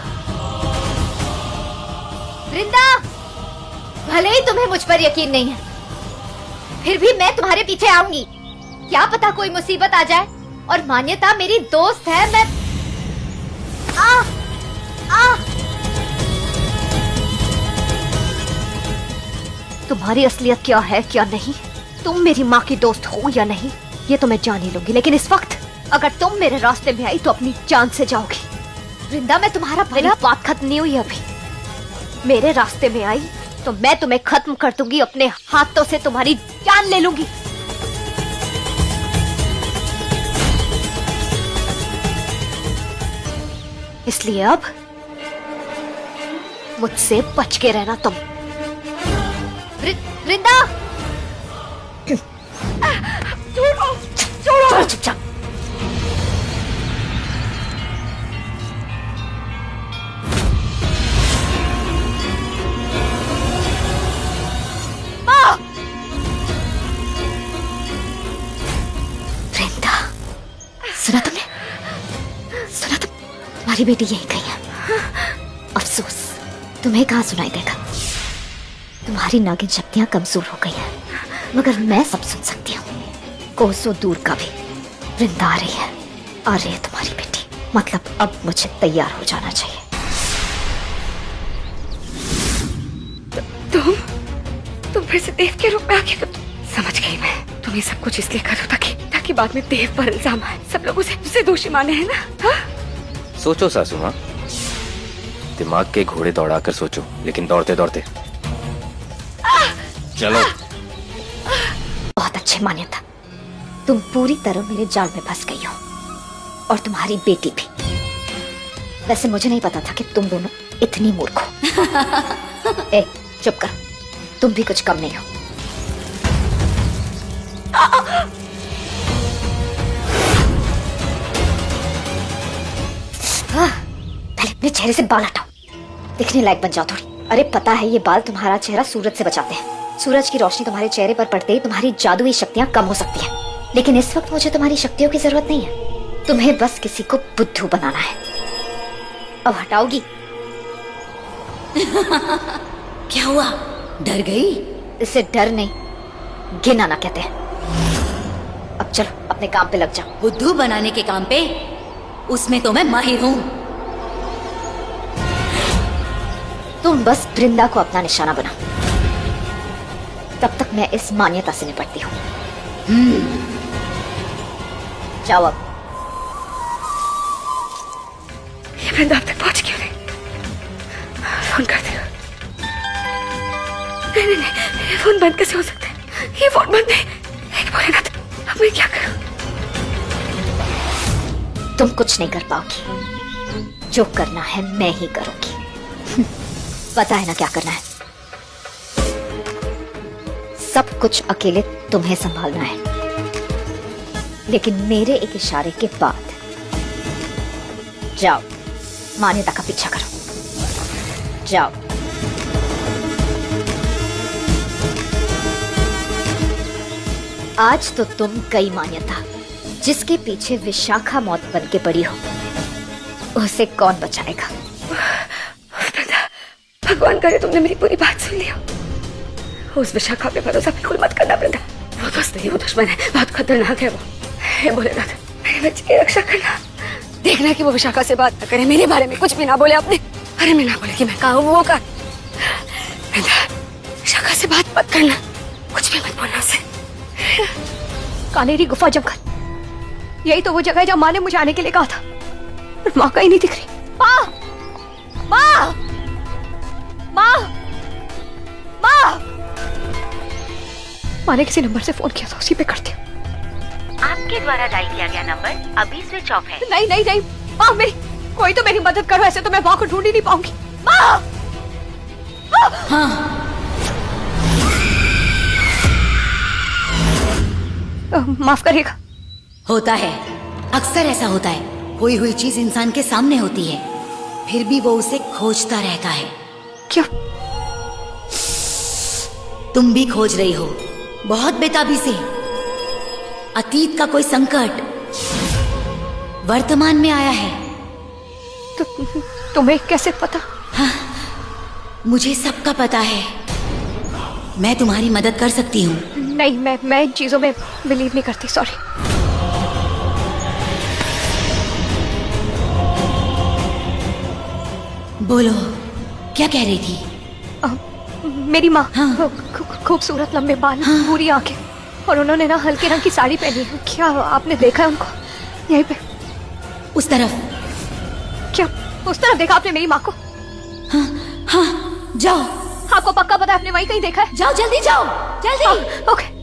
वृंदा, भले ही तुम्हें मुझ पर यकीन नहीं है, फिर भी मैं तुम्हारे पीछे आऊंगी। क्या पता कोई मुसीबत आ जाए, और मान्यता मेरी दोस्त है। मैं तुम्हारी असलियत क्या है क्या नहीं, तुम मेरी माँ की दोस्त हो या नहीं, ये तो मैं जान ही लूंगी। लेकिन इस वक्त अगर तुम मेरे रास्ते में आई तो अपनी जान से जाओगी। वृंदा, मैं तुम्हारा मेरी बात खत्म नहीं हुई अभी। मेरे रास्ते में आई तो मैं तुम्हें खत्म कर दूंगी, अपने हाथों से तुम्हारी जान ले लूंगी। इसलिए अब मुझसे बच के रहना तुम। वृंदा, छोड़ो चुपचाप। वृंदा, सुना तुमने? सुना? तुम्हारी बेटी यही कही है। अफसोस, तुम्हें कहाँ सुनाई देगा। तुम्हारी नागिन शक्तियां कमजोर हो गई हैं, मगर मैं सब सुन सकती हूँ। कोसों दूर का भी वृंदा आ रही है तुम्हारी बेटी। मतलब अब मुझे तैयार हो जाना चाहिए। तुम फिर से देव के रूप में आके समझ गई मैं। तुम ये सब कुछ इसलिए करो ताकि कि बाद में देव पर इल्जाम आए, सब लोग उसे दोषी माने हैं ना। हाँ? सोचो सासू माँ, दिमाग के घोड़े दौड़ाकर सोचो, लेकिन दौड़ते दौड़ते चलो। बहुत अच्छे मान्यता, तुम पूरी तरह मेरे जाल में फंस गई हो, और तुम्हारी बेटी भी। वैसे मुझे नहीं पता था कि तुम दोनों इतनी मूर्ख हो। ए, चुप कर, तुम भी कुछ कम नहीं हो। पहले अपने चेहरे से बाल हटाओ, दिखने लायक बन जाओ थोड़ी। अरे पता है ये बाल तुम्हारा चेहरा सूरज से बचाते हैं। सूरज की रोशनी तुम्हारे चेहरे पर पड़ते ही तुम्हारी जादुई शक्तियां कम हो सकती हैं। लेकिन इस वक्त मुझे तुम्हारी शक्तियों की जरूरत नहीं है, तुम्हें बस किसी को बुद्धू बनाना है। अब हटाओगी? क्या हुआ, डर गई? इसे डर नहीं, घिन आना कहते हैं। अब चलो अपने काम पे लग जाओ। बुद्धू बनाने के काम पे? उसमें तो मैं माहिर हूँ। तुम बस वृंदा को अपना निशाना बनाओ, तब तक मैं इस मान्यता से निपटती हूँ। जाओ अब। ये वृंदा अब तक पहुंच क्यों नहीं? फोन कर दे। नहीं, ये फोन बंद कैसे हो सकता है? ये फोन बंद नहीं। भोलेनाथ, अब मैं क्या करूं? तुम कुछ नहीं कर पाओगी, जो करना है मैं ही करूंगी। पता है ना क्या करना है? सब कुछ अकेले तुम्हें संभालना है, लेकिन मेरे एक इशारे के बाद। जाओ, मान्यता का पीछा करो, जाओ। आज तो तुम गई मान्यता, जिसके पीछे विशाखा मौत बन के पड़ी हो, उसे कौन बचाएगा? भगवान करे तुमने मेरी पूरी बात सुन ली हो। उस विशाखा पे भरोसा बिल्कुल मत करना वृंदा। वो दोस्त नहीं, वो दुश्मन है, बहुत खतरनाक है वो। हे भोलेनाथ, मेरे बच्चे की रक्षा करना। देखना कि वो विशाखा से बात न करे, मेरे बारे में कुछ भी ना बोले अपने बारे में, ना बोले कि मैं कहा हूँ वो कर। विशाखा से बात मत करना, कुछ भी मत बोलना उसे। कानेरी गुफा जंगल, यही तो वो जगह है जहाँ माँ ने मुझे आने के लिए कहा था, और माँ कहीं नहीं दिख रही। माँ, माँ, माँ, माँ। माँ ने किसी नंबर से फोन किया था, उसी पे करती हूँ। आपके द्वारा डायल किया गया नंबर अभी स्विच ऑफ है। नहीं नहीं नहीं, माँ मेरी, कोई तो मेरी मदद करो, ऐसे तो मैं माँ को ढूंढ ही नहीं पाऊंगी। माँ! हाँ, माफ करिएगा। होता है, अक्सर ऐसा होता है। खोई हुई चीज इंसान के सामने होती है, फिर भी वो उसे खोजता रहता है। क्या? तुम भी खोज रही हो, बहुत बेताबी से। अतीत का कोई संकट वर्तमान में आया है। तुम्हें कैसे पता? हाँ, मुझे सबका पता है। मैं तुम्हारी मदद कर सकती हूँ। नहीं, मैं इन चीजों में बिलीव नहीं करती, सॉरी। बोलो, क्या कह रही थी? मेरी माँ, हाँ। खूबसूरत लंबे बाल, हाँ। पूरी आंखें, और उन्होंने ना हल्के रंग की साड़ी पहनी है। क्या आपने देखा है उनको यहीं पे? उस तरफ? क्या उस तरफ देखा आपने मेरी माँ को? हाँ, हाँ, जाओ। आपको पक्का पता है आपने वहीं कहीं देखा है? जाओ, जल्दी जाओ, जल्दी। ओके।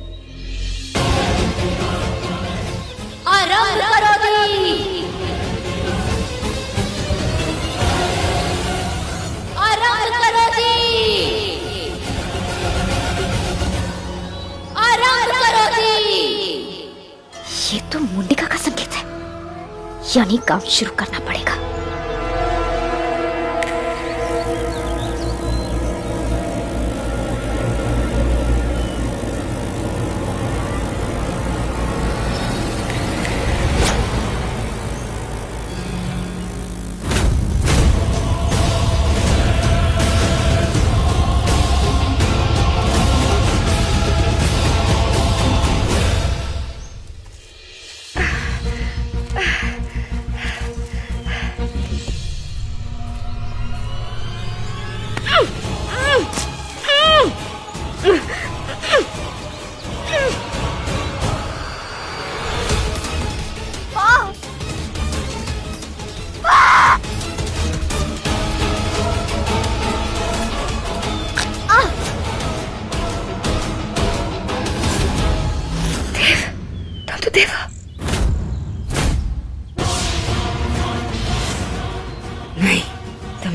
आराम करो दी। आराम करो दी। आराम करो दी। ये तो मुंडिका का संकेत है, यानी काम शुरू करना पड़ेगा।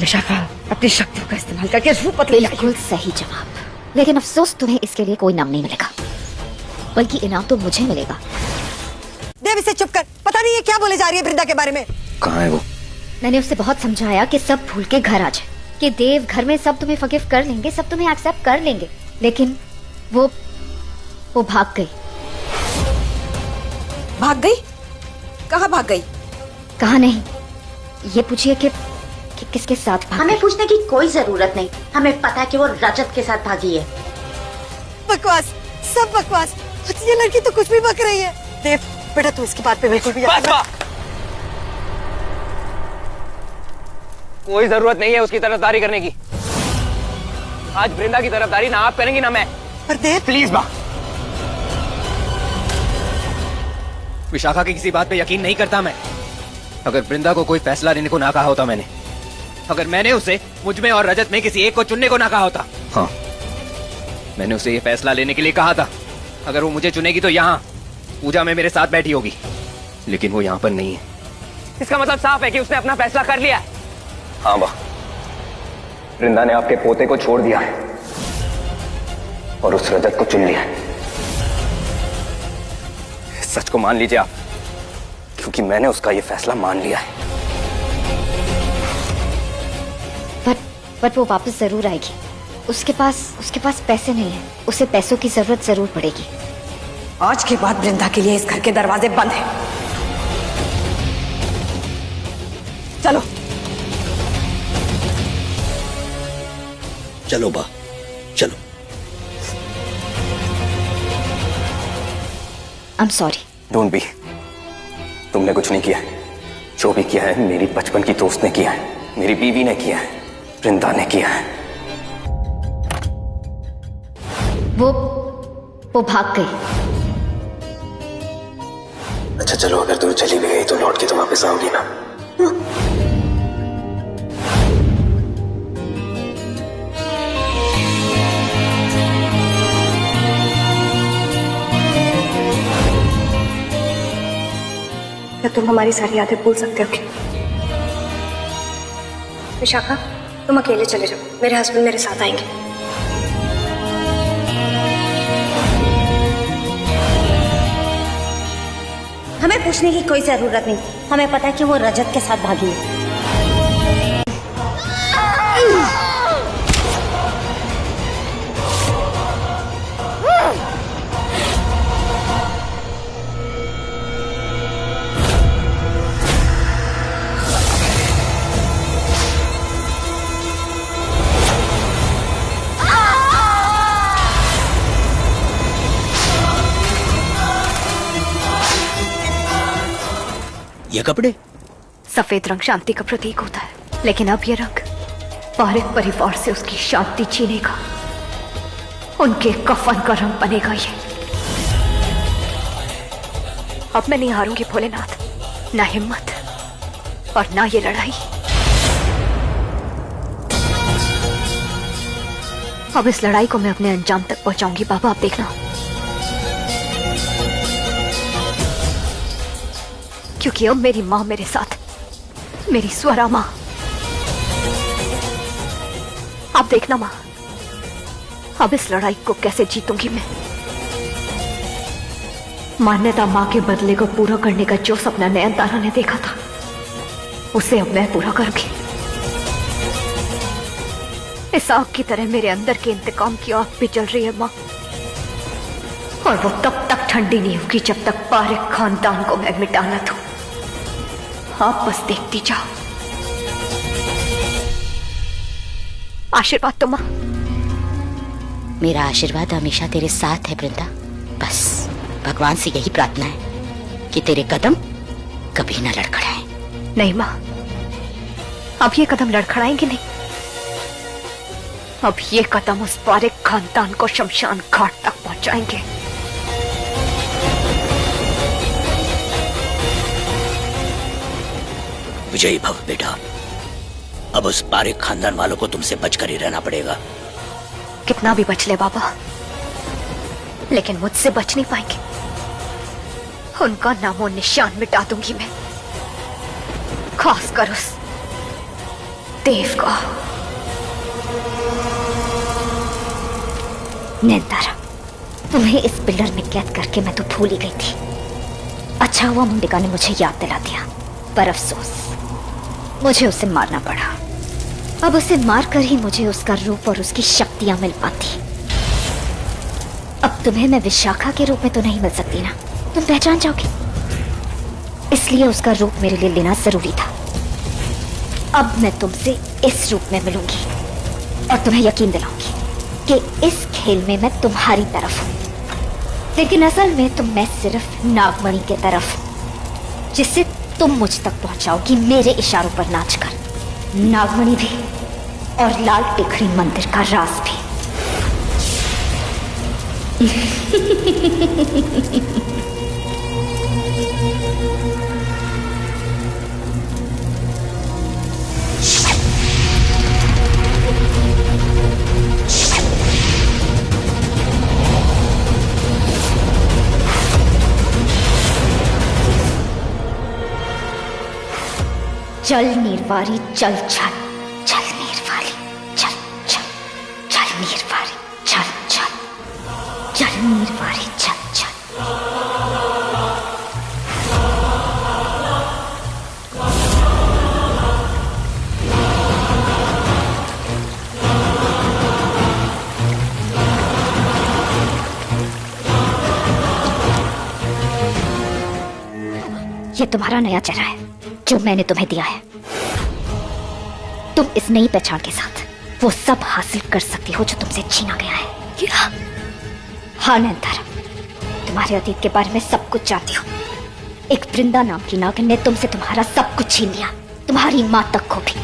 विशाखा, अपनी शक्तियों का इस्तेमाल करके रूप बदल लाई। बिल्कुल सही जवाब, लेकिन अफसोस तुम्हें इसके लिए कोई नाम नहीं मिलेगा, बल्कि इनाम तो मुझे मिलेगा। देव इसे चुप कर, पता नहीं ये क्या बोले जा रही है वृंदा के बारे में। कहाँ है वो? मैंने उससे बहुत समझाया कि सब भूल के घर आ जाए, कि देव घर में सब तुम्हें फॉरगिव कर लेंगे, सब तुम्हें एक्सेप्ट कर लेंगे, लेकिन वो भाग गई। भाग गई? कहाँ भाग गई? कहा नहीं, ये पूछिए कि किसके साथ भाग हमें पूछने की कोई जरूरत नहीं, हमें पता है कि वो रजत के साथ भागी है। बकवास, सब बकवास। ये लड़की तो कुछ भी बक रही है। देव बेटा तू इसकी बात पे बिल्कुल भी कोई जरूरत नहीं है उसकी तरफदारी करने की। आज वृंदा की तरफदारी ना आप करेंगी ना मैं। पर देव प्लीज बा। विशाखा की किसी बात पे यकीन नहीं करता मैं। अगर वृंदा को कोई फैसला लेने को ना कहा होता मैंने, अगर मैंने उसे मुझ में और रजत में किसी एक को चुनने को ना कहा होता, हाँ मैंने उसे ये फैसला लेने के लिए कहा था, अगर वो मुझे चुनेगी तो यहाँ पूजा में मेरे साथ बैठी होगी, लेकिन वो यहाँ पर नहीं है। इसका मतलब साफ है कि उसने अपना फैसला कर लिया है। हाँ बा, वृंदा ने आपके पोते को छोड़ दिया है और उस रजत को चुन लिया है। सच को मान लीजिए आप, क्योंकि मैंने उसका ये फैसला मान लिया है। बट वो वापस जरूर आएगी। उसके पास पैसे नहीं है, उसे पैसों की जरूरत जरूर पड़ेगी। आज के बाद वृंदा के लिए इस घर के दरवाजे बंद हैं। चलो चलो बा, चलो। I am sorry. Don't be. तुमने कुछ नहीं किया। जो भी किया है मेरी बचपन की दोस्त ने किया है, मेरी बीवी ने किया है, वृंदा ने किया है। वो भाग गई। अच्छा चलो, अगर तुम चली भी गई तो लौट के तो वापस आओगी ना। क्या तुम हमारी सारी यादें भूल सकते हो क्या? विशाखा तुम अकेले चले जाओ, मेरे हस्बैंड मेरे साथ आएंगे। हमें पूछने की कोई जरूरत नहीं, हमें पता है कि वो रजत के साथ भागी है। ये कपड़े? सफेद रंग शांति का प्रतीक होता है, लेकिन अब ये रंग पारिक परिवार से उसकी शांति छीनेगा। उनके कफन का रंग बनेगा ये। अब मैं नहीं हारूंगी भोलेनाथ, ना हिम्मत और ना ये लड़ाई। अब इस लड़ाई को मैं अपने अंजाम तक पहुंचाऊंगी बाबा, आप देखना। क्योंकि अब मेरी माँ मेरे साथ, मेरी स्वरा माँ। आप देखना माँ, अब इस लड़ाई को कैसे जीतूंगी मैं। मान्यता माँ के बदले को पूरा करने का जो सपना नयनतारा ने देखा था, उसे अब मैं पूरा करूंगी। इस आग की तरह मेरे अंदर के इंतकाम की आग भी जल रही है माँ, और वो तब तक ठंडी नहीं होगी जब तक पारिक खानदान को मैं मिटा न दूं। आप बस देखती जाओ। आशीर्वाद तो माँ। मेरा आशीर्वाद हमेशा तेरे साथ है वृंदा। बस भगवान से यही प्रार्थना है कि तेरे कदम कभी न लड़खड़ाएं। नहीं माँ, अब ये कदम लड़खड़ाएंगे नहीं। अब ये कदम उस पारिक खानदान को शमशान घाट तक पहुंचाएंगे। विजयी भव बेटा, अब उस पारिक खानदान वालों को तुमसे बचकर ही रहना पड़ेगा। कितना भी बच ले बाबा, लेकिन मुझसे बच नहीं पाएंगे। उनका नामो निशान मिटा दूंगी मैं, खासकर उस देव को। नैनतारा, तुम्हें इस पिलर में कैद करके मैं तो भूल ही गई थी। अच्छा हुआ मुंडिका ने मुझे याद दिला दिया, पर अफसोस मुझे उसे मारना पड़ा। अब उसे मारकर ही मुझे उसका रूप और उसकी शक्तियां मिल पाती। अब तुम्हें मैं विशाखा के रूप में तो नहीं मिल सकती ना, तुम पहचान जाओगी। इसलिए उसका रूप मेरे लिए लेना जरूरी था। अब मैं तुमसे इस रूप में मिलूंगी और तुम्हें यकीन दिलाऊंगी कि इस खेल में मैं तुम्हारी तरफ हूं। लेकिन असल में तो मैं सिर्फ नागमणि के तरफ हूं, जिससे तुम मुझ तक पहुंचाओगी मेरे इशारों पर नाचकर। नागमणि भी और लाल टिकड़ी मंदिर का राज भी। चल नीरवारी चल चल, चल नीरवारी चल चल, चल नीरवारी चल चल, चल नीरवारी चल चल। ये तुम्हारा नया चेहरा है जो मैंने तुम्हें दिया है। तुम इस नई पहचान के साथ वो सब हासिल कर सकती हो जो तुमसे छीना गया है। क्या? हाँ नैनतारा, तुम्हारे अतीत के बारे में सब कुछ जानती हूँ। एक वृंदा नाम की नागिन ने तुमसे तुम्हारा सब कुछ छीन लिया, तुम्हारी माँ तक को भी।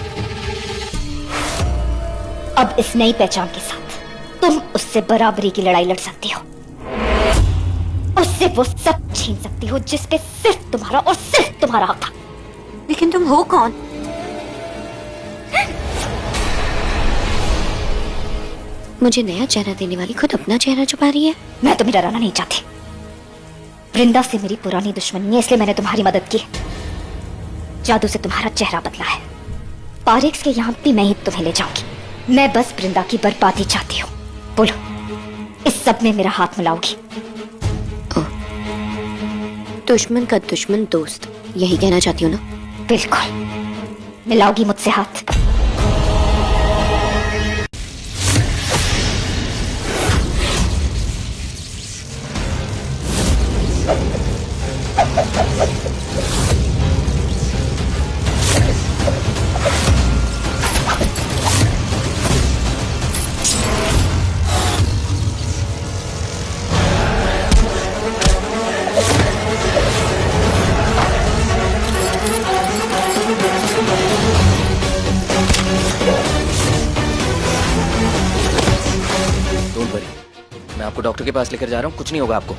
अब इस नई पहचान के साथ तुम उससे बराबरी की लड़ाई लड़ सकती हो। उससे वो सब छीन सकती हो जिस पे सिर्फ तुम्हारा और सिर्फ तुम्हारा हक था। लेकिन तुम हो कौन? मुझे नया चेहरा देने वाली खुद अपना चेहरा छुपा रही है। मैं तुम्हें डराना नहीं चाहती। वृंदा से मेरी पुरानी दुश्मनी है, इसलिए मैंने तुम्हारी मदद की। जादू से तुम्हारा चेहरा बदला है। पारेक्स के यहाँ भी मैं ही तुम्हें ले जाऊंगी। मैं बस वृंदा की बर्बादी चाहती हूँ। बोलो, इस सब में मेरा हाथ मिलाओगी? दुश्मन का दुश्मन दोस्त, यही कहना चाहती हूँ ना? बिल्कुल, मिलाओगी मुझसे हाथ? आपको डॉक्टर के पास लेकर जा रहा हूँ, कुछ नहीं होगा आपको।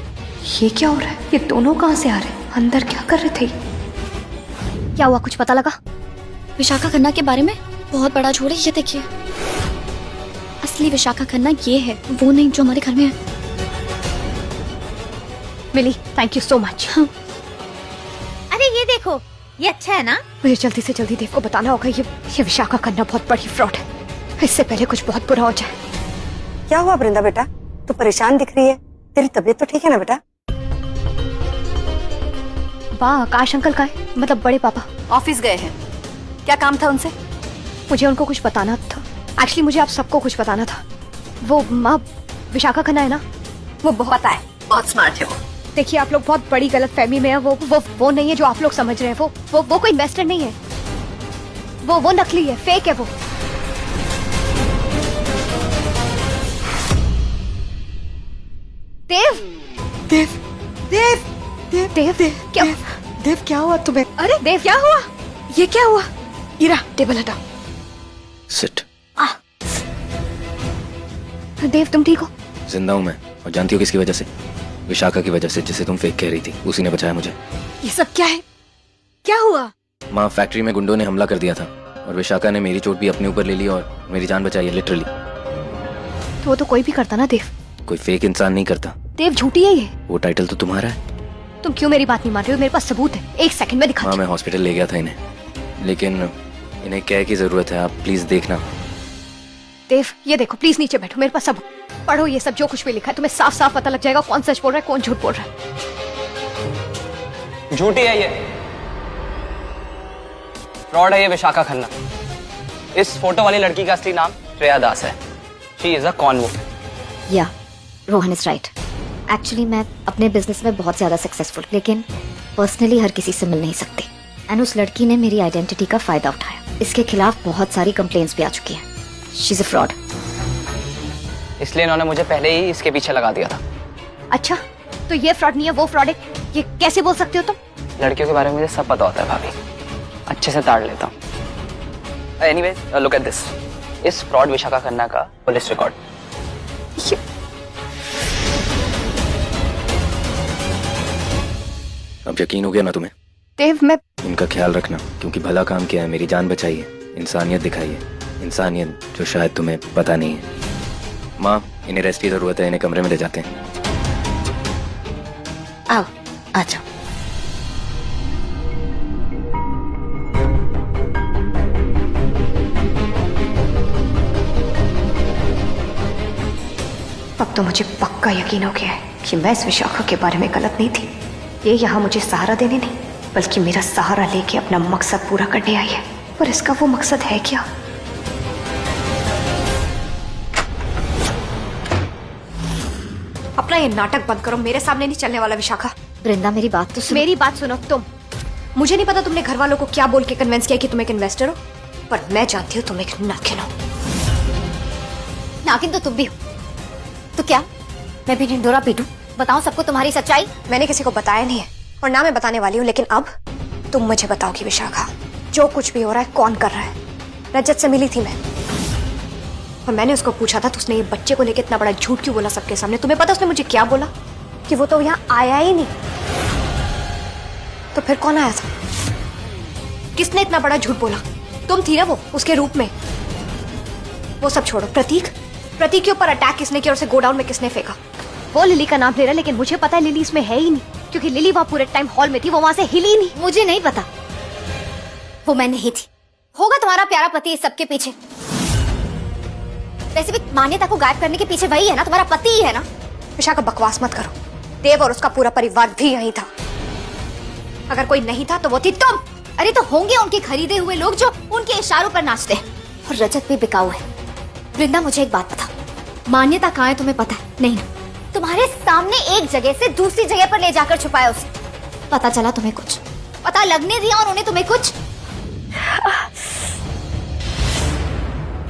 ये क्या हो रहा है? ये दोनों कहाँ से आ रहे हैं? अंदर क्या कर रहे थे? क्या हुआ, कुछ पता लगा? विशाखा खन्ना के बारे में बहुत बड़ा झूठ है। ये देखिए, असली विशाखा खन्ना ये है, वो नहीं जो हमारे घर में है। मिली, थैंक यू सो मच। हाँ। अरे ये देखो, ये अच्छा है ना? मुझे जल्दी से जल्दी देव को बताना होगा। ये विशाखा खन्ना बहुत बड़ी फ्रॉड है। इससे पहले कुछ बहुत बुरा हो जाए। क्या हुआ वृंदा बेटा, तू परेशान दिख रही है? तेरी तबीयत तो ठीक है ना बेटा? वाह, आकाश अंकल का है, मतलब बड़े पापा ऑफिस गए हैं। क्या काम था उनसे? मुझे उनको कुछ बताना था। एक्चुअली मुझे आप सबको कुछ बताना था। वो माँ विशाखा खन्ना है ना, वो बहुत है, बहुत स्मार्ट है वो। देखिए, आप लोग बहुत बड़ी गलत फहमी में है। वो नहीं है जो आप लोग समझ रहे हैं। वो कोई इन्वेस्टर नहीं है। वो नकली है, फेक है वो। देव देव देव देव देव देव क्या देव क्या हुआ तुम्हें? अरे देव, क्या हुआ? ये क्या हुआ? इरा, टेबल हटा। सिट। देव, तुम ठीक हो? जिंदा हूँ मैं, और जानती हो किसकी वजह से? विशाखा की वजह से, जिसे तुम फेक कह रही थी। उसी ने बचाया मुझे। ये सब क्या है? क्या हुआ? माँ, फैक्ट्री में गुंडों ने हमला कर दिया था और विशाखा ने मेरी चोट भी अपने ऊपर ले ली और मेरी जान बचाई है, लिटरली। तो वो तो कोई भी करता ना देव। कोई फेक इंसान नहीं करता। देव, झूठी है ये। वो टाइटल तो तुम्हारा है। तुम क्यों मेरी बात नहीं मान रहे हो? मेरे पास सबूत है, एक सेकंड में दिखा। हाँ, मैं हॉस्पिटल ले गया था इन्हें, लेकिन इन्हें क्या की जरूरत है, आप प्लीज देखना। देव ये देखो प्लीज नीचे बैठो, मेरे पास सब पढ़ो, ये सब जो कुछ भी लिखा है तुम्हें साफ साफ पता लग जाएगा कौन सच बोल रहा है कौन झूठ बोल रहा है। झूठी है ये, फ्रॉड है ये विशाखा खन्ना। इस फोटो वाली लड़की का असली नाम श्रेया दास है। She is a convo. या रोहन इज राइट। एक्चुअली मैं अपने बिजनेस में बहुत ज्यादा सक्सेसफुल, लेकिन पर्सनली हर किसी से मिल नहीं सकती। एंड उस लड़की ने मेरी आइडेंटिटी का फायदा उठाया। इसके खिलाफ बहुत सारी कंप्लेंट्स भी आ चुकी हैं। She is a fraud. इसलिए इन्होंने मुझे पहले ही इसके पीछे लगा दिया था। अच्छा तो ये फ्रॉड नहीं है वो फ्रॉड है, ये कैसे बोल सकते हो तुम? लड़कियों के बारे में मुझे सब पता होता है भाभी, अच्छे से ताड़ लेता हूँ। एनीवेज लुक एट दिस, इस फ्रॉड विशाखा खन्ना का पुलिस रिकॉर्ड। अब यकीन हो गया ना तुम्हें? देव मैं इनका ख्याल रखना, क्योंकि भला काम किया है, मेरी जान बचाई है, इंसानियत दिखाई है, इंसानियत जो शायद तुम्हें पता नहीं है। माँ इन्हें रेस्ट की जरूरत है, इन्हें कमरे में ले जाते हैं। आओ आ जाओ। अब तो मुझे पक्का यकीन हो गया है कि मैं इस विशाखा के बारे में गलत नहीं थी। ये यहाँ मुझे सहारा देने नहीं बल्कि मेरा सहारा लेके अपना मकसद पूरा करने आई है। पर इसका वो मकसद है क्या? अपना ये नाटक बंद करो, मेरे सामने नहीं चलने वाला विशाखा। वृंदा मेरी बात तो सुनो। मेरी बात सुनो तुम। मुझे नहीं पता तुमने घर वालों को क्या बोल के कन्विंस किया कि तुम एक इन्वेस्टर हो, पर मैं जानती हूँ तुम एक नागिन हो। नागिन तो तुम भी हो। तो क्या मैं भी ढिंडोरा पीटूं? बताऊं सबको तुम्हारी सच्चाई? मैंने किसी को बताया नहीं है और ना मैं बताने वाली हूँ, लेकिन अब तुम मुझे बताओगी विशाखा, जो कुछ भी हो रहा है कौन कर रहा है? रजत से मिली थी मैं और मैंने उसको पूछा था तो उसने ये बच्चे को लेकर इतना बड़ा झूठ क्यों बोला सबके सामने? तुम्हें पता उसने मुझे क्या बोला? कि वो तो यहाँ आया ही नहीं। तो फिर कौन आया था? किसने इतना बड़ा झूठ बोला? तुम थी ना वो उसके रूप में। वो सब छोड़ो, प्रतीक के ऊपर अटैक किसने किया और उसे गोडाउन में किसने फेंका? वो लिली का नाम ले रहा है, लेकिन मुझे पता है लिली इसमें है ही नहीं, क्योंकि लिली वहां पूरे टाइम हॉल में थी, वो वहां से हिली नहीं। मुझे नहीं पता, वो मैं नहीं थी। होगा तुम्हारा प्यारा पति इस सबके पीछे। वैसे भी मान्यता को गायब करने के पीछे वही है ना, तुम्हारा पति ही है ना। विशाखा बकवास मत करो, देव और उसका पूरा परिवार भी यही था। अगर कोई नहीं था तो वो थी तुम। अरे तो होंगे उनके खरीदे हुए लोग जो उनके इशारों पर नाचते हैं। और रजत भी बिकाऊ है। वृंदा मुझे एक बात बता, मान्यता कहाँ है तुम्हें पता है? नहीं ना, तुम्हारे सामने एक जगह से दूसरी जगह पर ले जाकर छुपाया उसे। पता चला तुम्हें कुछ? पता लगने दिया और उन्हें तुम्हें कुछ?